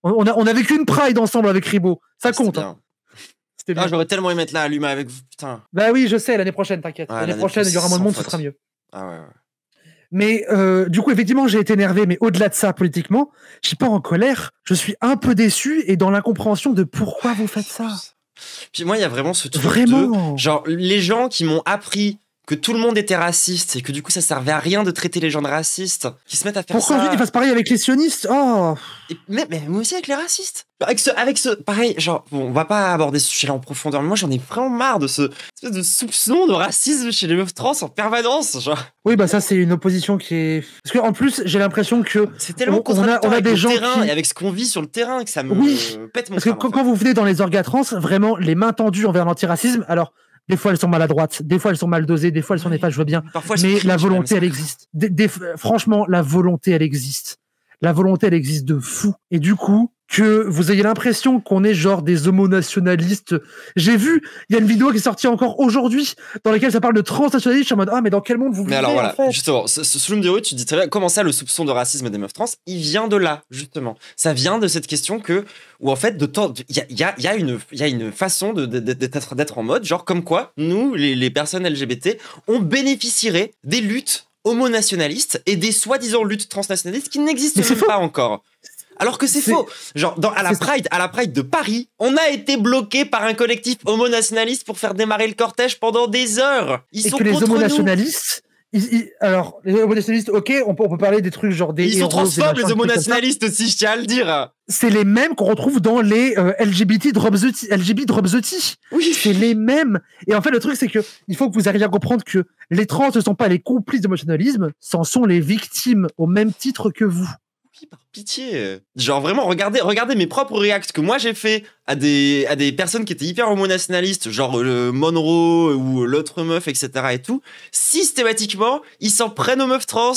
On a vécu une Pride ensemble avec Ribot. Ça compte. Hein. J'aurais tellement aimé être là à l'humain avec vous, putain. Bah oui, je sais, l'année prochaine, t'inquiète. L'année prochaine, il y aura moins de monde, ce sera mieux. Ah ouais. Mais du coup, effectivement, j'ai été énervé, mais au-delà de ça, politiquement, je suis pas en colère. Je suis un peu déçu et dans l'incompréhension de pourquoi vous faites ça. Puis moi, il y a vraiment ce truc de... Genre, les gens qui m'ont appris que tout le monde était raciste et que du coup ça servait à rien de traiter les gens de racistes, qui se mettent à faire pourquoi ça. Pourquoi ils fassent pareil avec les sionistes? Mais moi aussi avec les racistes. Avec ce pareil, genre, bon, on va pas aborder ce sujet-là en profondeur, mais moi j'en ai vraiment marre de ce espèce de soupçon de racisme chez les meufs trans en permanence, genre. Oui, bah ça c'est une opposition qui est... Parce qu'en plus, j'ai l'impression que... C'est tellement contradictoire on a des gens terrain et avec ce qu'on vit sur le terrain que ça me pète mon crâne. Parce que quand vous venez dans les orgas trans, vraiment, les mains tendues envers l'antiracisme, alors... Des fois, elles sont maladroites, des fois, elles sont mal dosées, des fois, elles sont néfastes, je veux bien. Mais la volonté, elle existe. Franchement, la volonté, elle existe. la volonté, elle existe de fou. Et du coup, que vous ayez l'impression qu'on est genre des homonationalistes. J'ai vu, il y a une vidéo qui est sortie encore aujourd'hui dans laquelle ça parle de transnationalistes. Je suis en mode, ah, mais dans quel monde vous vivez, Mais alors voilà, en fait justement, Souloum Dero, tu dis très bien, comment ça, le soupçon de racisme des meufs trans, il vient de là, justement. Ça vient de cette question où en fait, il y a une façon d'être en mode, genre comme quoi, nous, les personnes LGBT, on bénéficierait des luttes homonationalistes et des soi-disant luttes transnationalistes qui n'existent même pas encore. Alors que c'est faux. Genre, à la Pride de Paris, on a été bloqué par un collectif homonationaliste pour faire démarrer le cortège pendant des heures. Ils sont contre nous. Les homonationalistes, alors, les homonationalistes, ok, on peut parler des trucs genre des. Ils sont transphobes, les homonationalistes aussi, je tiens à le dire. C'est les mêmes qu'on retrouve dans les LGBT Drop the Tea. Oui. C'est les mêmes. Et en fait, le truc, c'est que il faut que vous arriviez à comprendre que les trans ne sont pas les complices d'émotionnalisme, c'en sont les victimes au même titre que vous. Oui, par pitié. Genre vraiment, regardez mes propres reacts que moi j'ai fait à des personnes qui étaient hyper homonationalistes, genre Monroe ou l'autre meuf, etc. et tout. Systématiquement, ils s'en prennent aux meufs trans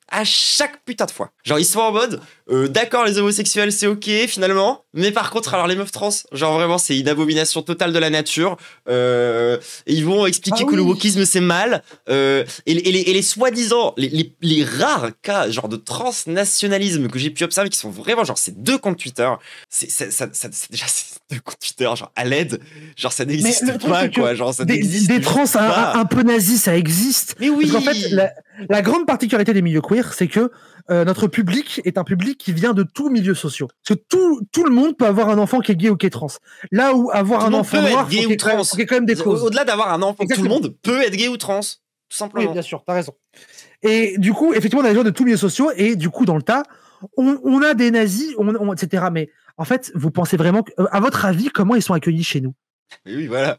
à chaque putain de fois. Genre, ils sont en mode, d'accord, les homosexuels, c'est ok, finalement, mais par contre, alors les meufs trans, genre vraiment, c'est une abomination totale de la nature, et ils vont expliquer que le wokisme, c'est mal, et les soi-disant, les rares cas, genre de transnationalisme que j'ai pu observer, qui sont vraiment, genre, ces deux comptes Twitter, c'est déjà, ces deux comptes Twitter, genre, à l'aide, genre, ça n'existe pas, quoi, genre, ça n'existe pas. Des trans un peu nazis, ça existe. Mais oui! Parce qu'en fait, la grande particularité des milieux queer, c'est que notre public est un public qui vient de tous milieux sociaux. Parce que tout le monde peut avoir un enfant qui est gay ou qui est trans. Là où avoir un enfant noir, gay ou trans, il y a quand même des causes. Au-delà d'avoir un enfant, tout le monde peut être gay ou trans, tout simplement. Oui, bien sûr, t'as raison. Et du coup, effectivement, on a des gens de tous milieux sociaux, et du coup, dans le tas, on a des nazis, etc. Mais en fait, vous pensez vraiment à votre avis, comment ils sont accueillis chez nous? Oui, voilà.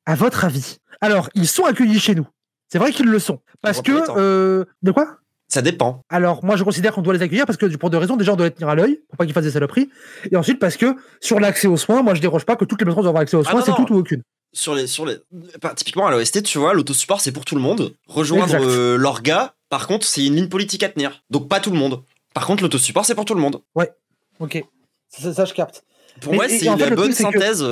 À votre avis. Alors, ils sont accueillis chez nous. C'est vrai qu'ils le sont. Parce que... de quoi? Ça dépend. Alors, moi, je considère qu'on doit les accueillir parce que, pour deux raisons. Déjà, on doit les tenir à l'œil pour pas qu'ils fassent des saloperies. Et ensuite, parce que sur l'accès aux soins, moi, je déroge pas que toutes les personnes doivent avoir accès aux soins, c'est tout ou aucune. Typiquement, à l'OST, tu vois, l'autosupport, c'est pour tout le monde. Rejoindre l'orga, par contre, c'est une ligne politique à tenir. Donc, pas tout le monde. Par contre, l'autosupport, c'est pour tout le monde. Ouais, ok. Ça, je capte. Pour moi, c'est la bonne synthèse.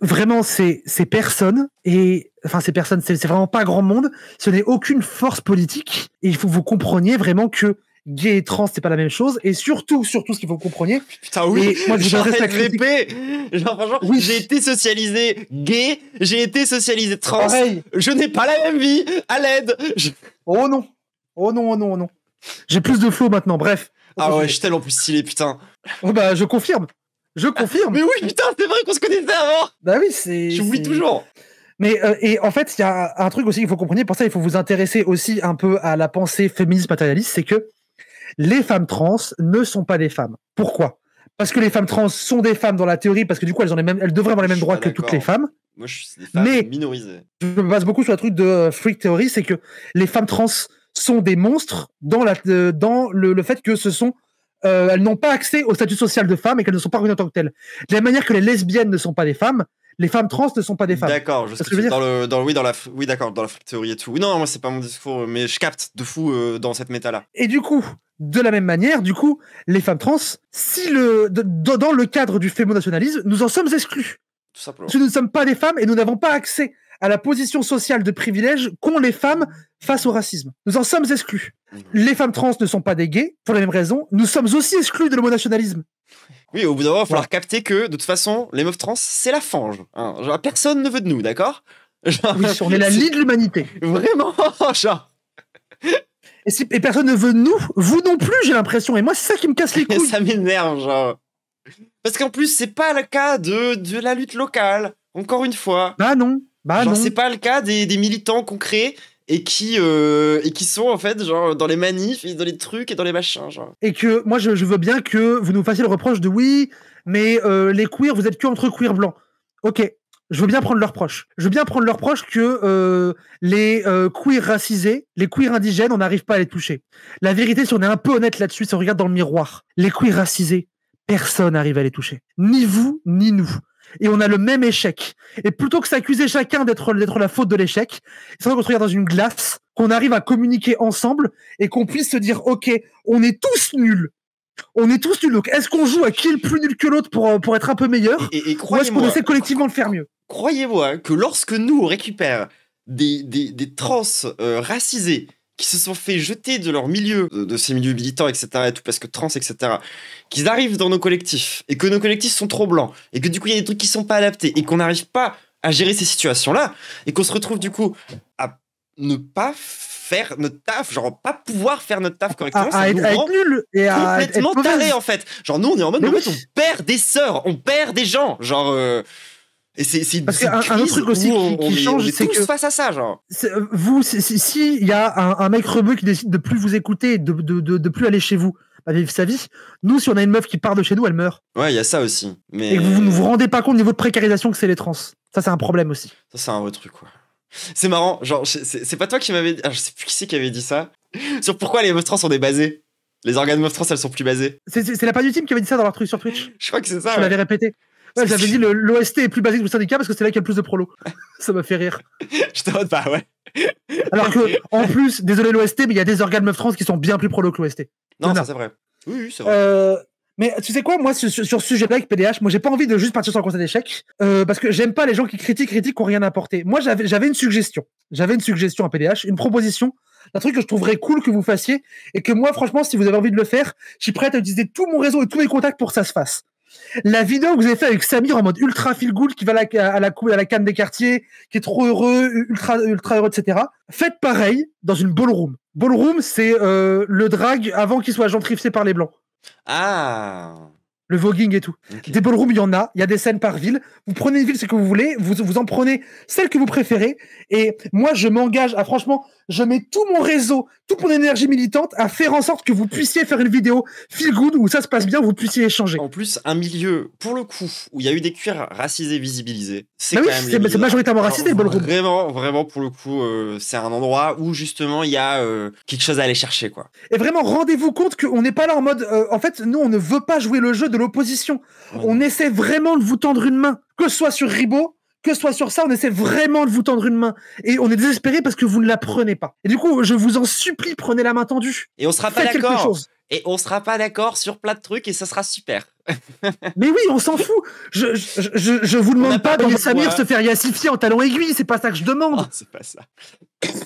Vraiment, ces personnes, c'est vraiment pas grand monde, ce n'est aucune force politique, et il faut que vous compreniez vraiment que gay et trans, c'est pas la même chose, et surtout, ce qu'il faut que vous compreniez. Putain, oui, moi, je j'arrête de répéter. Genre, franchement, oui. J'ai été socialisé gay, j'ai été socialisé trans, pareil. Je n'ai pas la même vie, à l'aide. Oh non. J'ai plus de flow maintenant, bref. Ah ouais, je suis tellement plus stylé, putain. Oh bah, je confirme. Mais oui, putain, c'est vrai qu'on se connaissait avant. Bah oui, c'est... J'oublie toujours. Mais et en fait, il y a un truc aussi qu'il faut comprendre. Pour ça, il faut vous intéresser aussi un peu à la pensée féministe matérialiste. C'est que les femmes trans ne sont pas des femmes. Pourquoi? Parce que les femmes trans sont des femmes dans la théorie, parce que du coup, elles devraient avoir les mêmes droits que toutes les femmes. Moi, je suis des femmes minorisées. Je me base beaucoup sur le truc de freak theory, c'est que les femmes trans sont des monstres dans le fait que ce sont elles n'ont pas accès au statut social de femme et qu'elles ne sont pas reconnues en tant que telles. De la manière que les lesbiennes ne sont pas des femmes, les femmes trans ne sont pas des femmes. D'accord, dans la théorie et tout. Oui, non, moi c'est pas mon discours, mais je capte de fou dans cette méta-là. Et du coup, de la même manière, les femmes trans, dans le cadre du fémonationalisme, nous en sommes exclus. Tout simplement. Parce que nous ne sommes pas des femmes et nous n'avons pas accès à la position sociale de privilège qu'ont les femmes face au racisme. Nous en sommes exclus. Les femmes trans ne sont pas des gays, pour la même raison. Nous sommes aussi exclus de l'homonationalisme. Oui, au bout d'un moment, il va falloir capter que, de toute façon, les meufs trans, c'est la fange. Hein. Genre, personne ne veut de nous, d'accord? Genre, oui, on est la lie de l'humanité. Vraiment, genre. Et personne ne veut de nous, vous non plus, j'ai l'impression. Et moi, c'est ça qui me casse les couilles. Ça m'énerve, genre. Parce qu'en plus, c'est pas le cas de la lutte locale, encore une fois. Bah non. C'est pas le cas des militants concrets et qui sont en fait genre dans les manifs et dans les trucs et dans les machins genre. Et que moi je veux bien que vous nous fassiez le reproche de oui mais les queers vous êtes que entre queers blancs. Ok, je veux bien prendre le reproche. Je veux bien prendre le reproche que les queers racisés, les queers indigènes, on n'arrive pas à les toucher. La vérité, si on est un peu honnête là-dessus, si on regarde dans le miroir, les queers racisés, personne n'arrive à les toucher. Ni vous, ni nous. Et on a le même échec. Et plutôt que s'accuser chacun d'être la faute de l'échec, c'est vrai qu'on se regarde dans une glace, qu'on arrive à communiquer ensemble et qu'on puisse se dire, ok, on est tous nuls. On est tous nuls. Donc, est-ce qu'on joue à qui est le plus nul que l'autre pour être un peu meilleur, et ou est-ce qu'on essaie collectivement de faire mieux? Croyez-moi que lorsque nous, on récupère des trans racisés qui se sont fait jeter de leur milieu, de ces milieux militants, etc., et tout, parce que trans, etc., qu'ils arrivent dans nos collectifs, et que nos collectifs sont trop blancs, et que du coup, il y a des trucs qui sont pas adaptés, et qu'on n'arrive pas à gérer ces situations-là, et qu'on se retrouve du coup à ne pas faire notre taf, genre pas pouvoir faire notre taf correctement, ça nous rend nul et complètement taré, en fait. Genre nous, on est en mode, mais en oui. fait, on perd des sœurs, on perd des gens, genre... Et c'est parce qu'un autre truc aussi qui change, c'est que face à ça, genre. Vous, si il y a un mec rebeu qui décide de plus vous écouter, de plus aller chez vous, à vivre sa vie. Nous, si on a une meuf qui part de chez nous, elle meurt. Ouais, il y a ça aussi. Mais... Et que vous ne vous rendez pas compte du niveau de précarisation que c'est les trans. Ça, c'est un problème aussi. Ça, c'est un vrai truc, quoi. C'est marrant, genre, c'est pas toi qui m'avais dit. Ah, je sais plus qui c'est qui avait dit ça. Sur pourquoi les meufs trans sont débasées. Les organes meufs trans, elles sont plus basées. C'est la page du team qui avait dit ça dans leur truc sur Twitch. Je crois que c'est ça. Je l'avais répété. Ouais, j'avais dit l'OST est plus basique que le syndicat parce que c'est là qu'il y a le plus de prolos. Ça m'a fait rire. Je te rends pas, ouais. Alors que, en plus, désolé l'OST, mais il y a des organes meufs trans qui sont bien plus prolos que l'OST. Non, ça c'est vrai. Oui, c'est vrai. Mais tu sais quoi, moi, sur ce sujet-là avec PDH, moi, j'ai pas envie de juste partir sur un constat d'échec, parce que j'aime pas les gens qui critiquent, qui ont rien apporté. Moi, j'avais une suggestion. J'avais une suggestion à PDH, une proposition, un truc que je trouverais cool que vous fassiez, et que moi, franchement, si vous avez envie de le faire, je suis prêt à utiliser tout mon réseau et tous mes contacts pour que ça se fasse. La vidéo que vous avez fait avec Samir en mode ultra feel good, qui va à la canne des quartiers, qui est trop heureux, ultra heureux, etc. Faites pareil dans une ballroom. Ballroom, c'est le drag avant qu'il soit gentrifié par les blancs. Ah. Le voguing et tout. Okay. Des ballrooms, il y en a. Il y a des scènes par ville. Vous prenez une ville, ce que vous voulez. Vous en prenez celle que vous préférez. Et moi, je m'engage à, franchement, je mets tout mon réseau, toute mon énergie militante à faire en sorte que vous puissiez faire une vidéo feel good où ça se passe bien, où vous puissiez échanger. En plus, un milieu, pour le coup, où il y a eu des cuirs racisés visibilisés, c'est bah quand oui, même... c'est majoritairement raciste, les ballrooms. Vraiment, pour le coup, c'est un endroit où, justement, il y a quelque chose à aller chercher, quoi. Et vraiment, rendez-vous compte qu'on n'est pas là en mode... en fait, nous, on ne veut pas jouer le jeu de l'opposition. Ouais. On essaie vraiment de vous tendre une main. Que ce soit sur Ribot, que ce soit sur ça, on essaie vraiment de vous tendre une main. Et on est désespéré parce que vous ne la prenez pas. Et du coup, je vous en supplie, prenez la main tendue. Et on sera pas d'accord. Et on sera pas d'accord sur plein de trucs et ça sera super. Mais oui, on s'en fout. Je vous demande pas d'envoyer Samir se faire yassifier en talons aiguilles. C'est pas ça que je demande. Oh, c'est pas ça.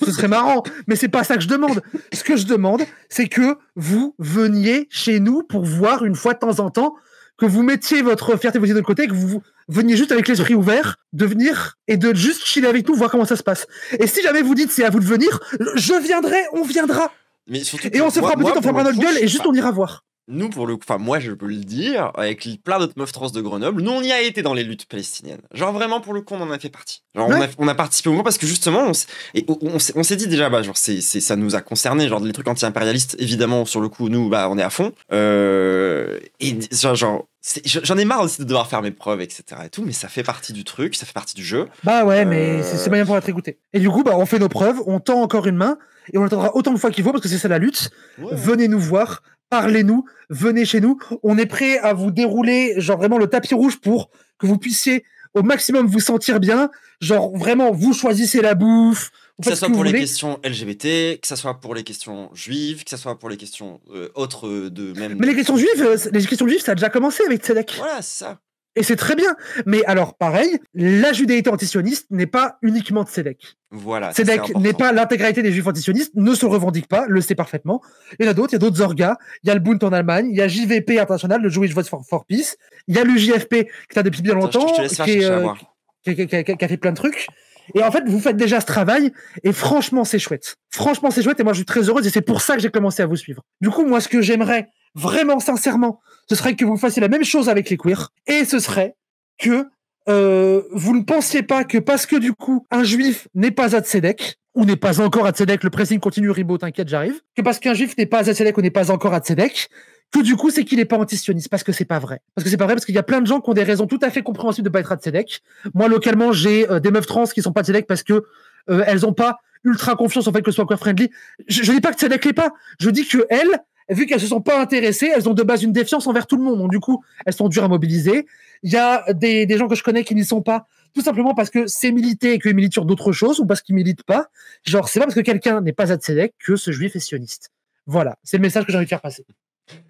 Ce serait marrant, mais c'est pas ça que je demande. Ce que je demande, c'est que vous veniez chez nous pour voir une fois de temps en temps, que vous mettiez votre fierté de l'autre côté, que vous veniez juste avec l'esprit ouvert, de venir et de juste chiller avec nous, voir comment ça se passe. Et si jamais vous dites c'est à vous de venir, je viendrai, on viendra. Mais surtout et on se fera petite, on fera notre gueule et juste on ira voir. Nous, pour le coup, enfin, moi, je peux le dire, avec plein d'autres meufs trans de Grenoble, nous, on y a été dans les luttes palestiniennes. Genre, vraiment, pour le coup, on en a fait partie. Genre, ouais. on a participé au mouvement parce que, justement, on s'est dit déjà, bah, genre, ça nous a concerné, genre, les trucs anti-impérialistes, évidemment, sur le coup, nous, bah, on est à fond. Et, genre, j'en ai marre aussi de devoir faire mes preuves, etc. et tout, mais ça fait partie du truc, ça fait partie du jeu. Bah ouais, mais c'est moyen pour être écouté. Et du coup, bah, on fait nos preuves, on tend encore une main, et on attendra autant de fois qu'il faut, parce que c'est ça la lutte. Ouais. Venez nous voir, parlez-nous, venez chez nous. On est prêt à vous dérouler, genre vraiment le tapis rouge pour que vous puissiez au maximum vous sentir bien. Genre vraiment, vous choisissez la bouffe. Que ça soit pour les questions LGBT, que ça soit pour les questions juives, que ça soit pour les questions autres de même. Mais les questions juives, ça a déjà commencé avec Tzedek. Voilà, c'est ça. Et c'est très bien. Mais alors, pareil, la judéité antisioniste n'est pas uniquement Tzedek. Voilà. Tzedek n'est pas l'intégralité des juifs antisionistes, ne se revendique pas, le sait parfaitement. Il y en a d'autres, il y a d'autres orgas. Il y a le Bund en Allemagne, il y a JVP international, le Jewish Voice for Peace. Il y a l'UJFP, qui est là depuis bien longtemps, qui a fait plein de trucs. Et en fait, vous faites déjà ce travail, et franchement, c'est chouette. Franchement, c'est chouette, et moi, je suis très heureuse, et c'est pour ça que j'ai commencé à vous suivre. Du coup, moi, ce que j'aimerais, vraiment, sincèrement, ce serait que vous fassiez la même chose avec les queers, et ce serait que vous ne pensiez pas que parce que, du coup, un juif n'est pas à Tzedek, ou n'est pas encore à Tzedek, le pressing continue, Ribot, t'inquiète, j'arrive, que parce qu'un juif n'est pas à Tzedek ou n'est pas encore à Tzedek, que du coup, c'est qu'il n'est pas antisioniste, parce que c'est pas vrai. Parce que c'est pas vrai, parce qu'il y a plein de gens qui ont des raisons tout à fait compréhensibles de pas être à Tzedek. Moi, localement, j'ai des meufs trans qui sont pas Tzedek parce que elles ont pas ultra confiance en fait que ce soit queer friendly. Je dis pas que Tzedek l'est pas. Je dis que elles, vu qu'elles se sont pas intéressées, elles ont de base une défiance envers tout le monde. Donc du coup, elles sont dures à mobiliser. Il y a des gens que je connais qui n'y sont pas. tout simplement parce que c'est milité et qu'il milite sur d'autres choses ou parce qu'il milite pas. Genre, c'est pas parce que quelqu'un n'est pas tzedek que ce juif est sioniste. Voilà, c'est le message que j'ai envie de faire passer.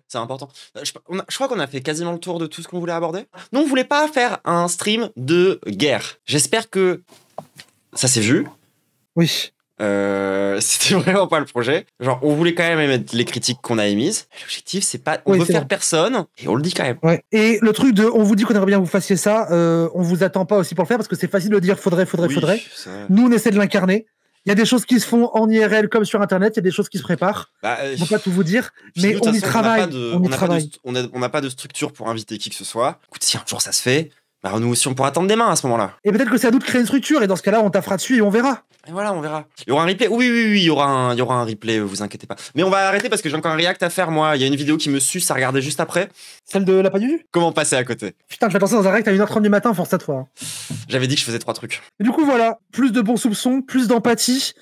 C'est important. Je crois qu'on a fait quasiment le tour de tout ce qu'on voulait aborder. Non, on voulait pas faire un stream de guerre. J'espère que ça s'est vu. Oui. C'était vraiment pas le projet. Genre, on voulait quand même émettre les critiques qu'on a émises. L'objectif, c'est pas... On veut faire personne, et on le dit quand même. Ouais. Et le truc de... On vous dit qu'on aimerait bien que vous fassiez ça, on vous attend pas aussi pour le faire, parce que c'est facile de dire faudrait. Nous, on essaie de l'incarner. Il y a des choses qui se font en IRL comme sur Internet, il y a des choses qui se préparent. On va pas tout vous dire, mais on y travaille. On n'a pas de structure pour inviter qui que ce soit. Écoute, si un jour ça se fait, bah nous aussi on pourra tendre des mains à ce moment-là. Et peut-être que c'est à nous de créer une structure, et dans ce cas-là, on taffera dessus et on verra. Et voilà, on verra. Il y aura un replay. Oui, il y aura un replay, vous inquiétez pas. Mais on va arrêter parce que j'ai encore un react à faire, moi. Il y a une vidéo qui me suce à regarder juste après. Celle de la Padudu ? Comment passer à côté ? Putain, je vais lancer dans un react à 1h30 du matin, force à toi. J'avais dit que je faisais 3 trucs. Et du coup, voilà. Plus de bons soupçons, plus d'empathie,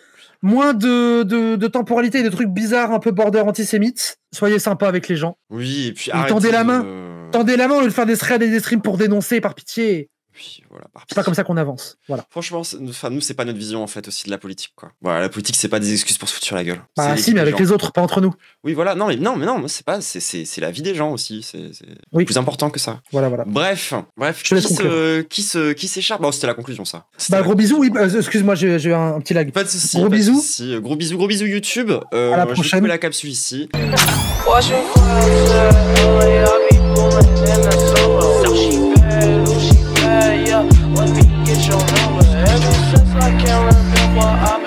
moins de temporalité et de trucs bizarres, un peu border antisémites. Soyez sympa avec les gens. Oui, et puis tendez la main. Tendez la main au lieu de faire des threads et des streams pour dénoncer, par pitié. Puis voilà, c'est pas comme ça qu'on avance. Voilà. Franchement, nous, c'est pas notre vision en fait aussi de la politique, quoi. Voilà, la politique, c'est pas des excuses pour se foutre sur la gueule. Bah si, mais avec les autres, pas entre nous. Oui, voilà. Non, mais non, c'est pas. C'est la vie des gens aussi. C'est plus important que ça. Voilà. Bref. Qui s'écharpe. Bon, c'était la conclusion, ça. Gros bisous. Oui, excuse-moi, j'ai eu un petit lag. Pas de soucis. Gros bisous. Gros bisous YouTube. À la prochaine. Je vais couper la capsule ici. Let me get your number. Ever since I can't remember,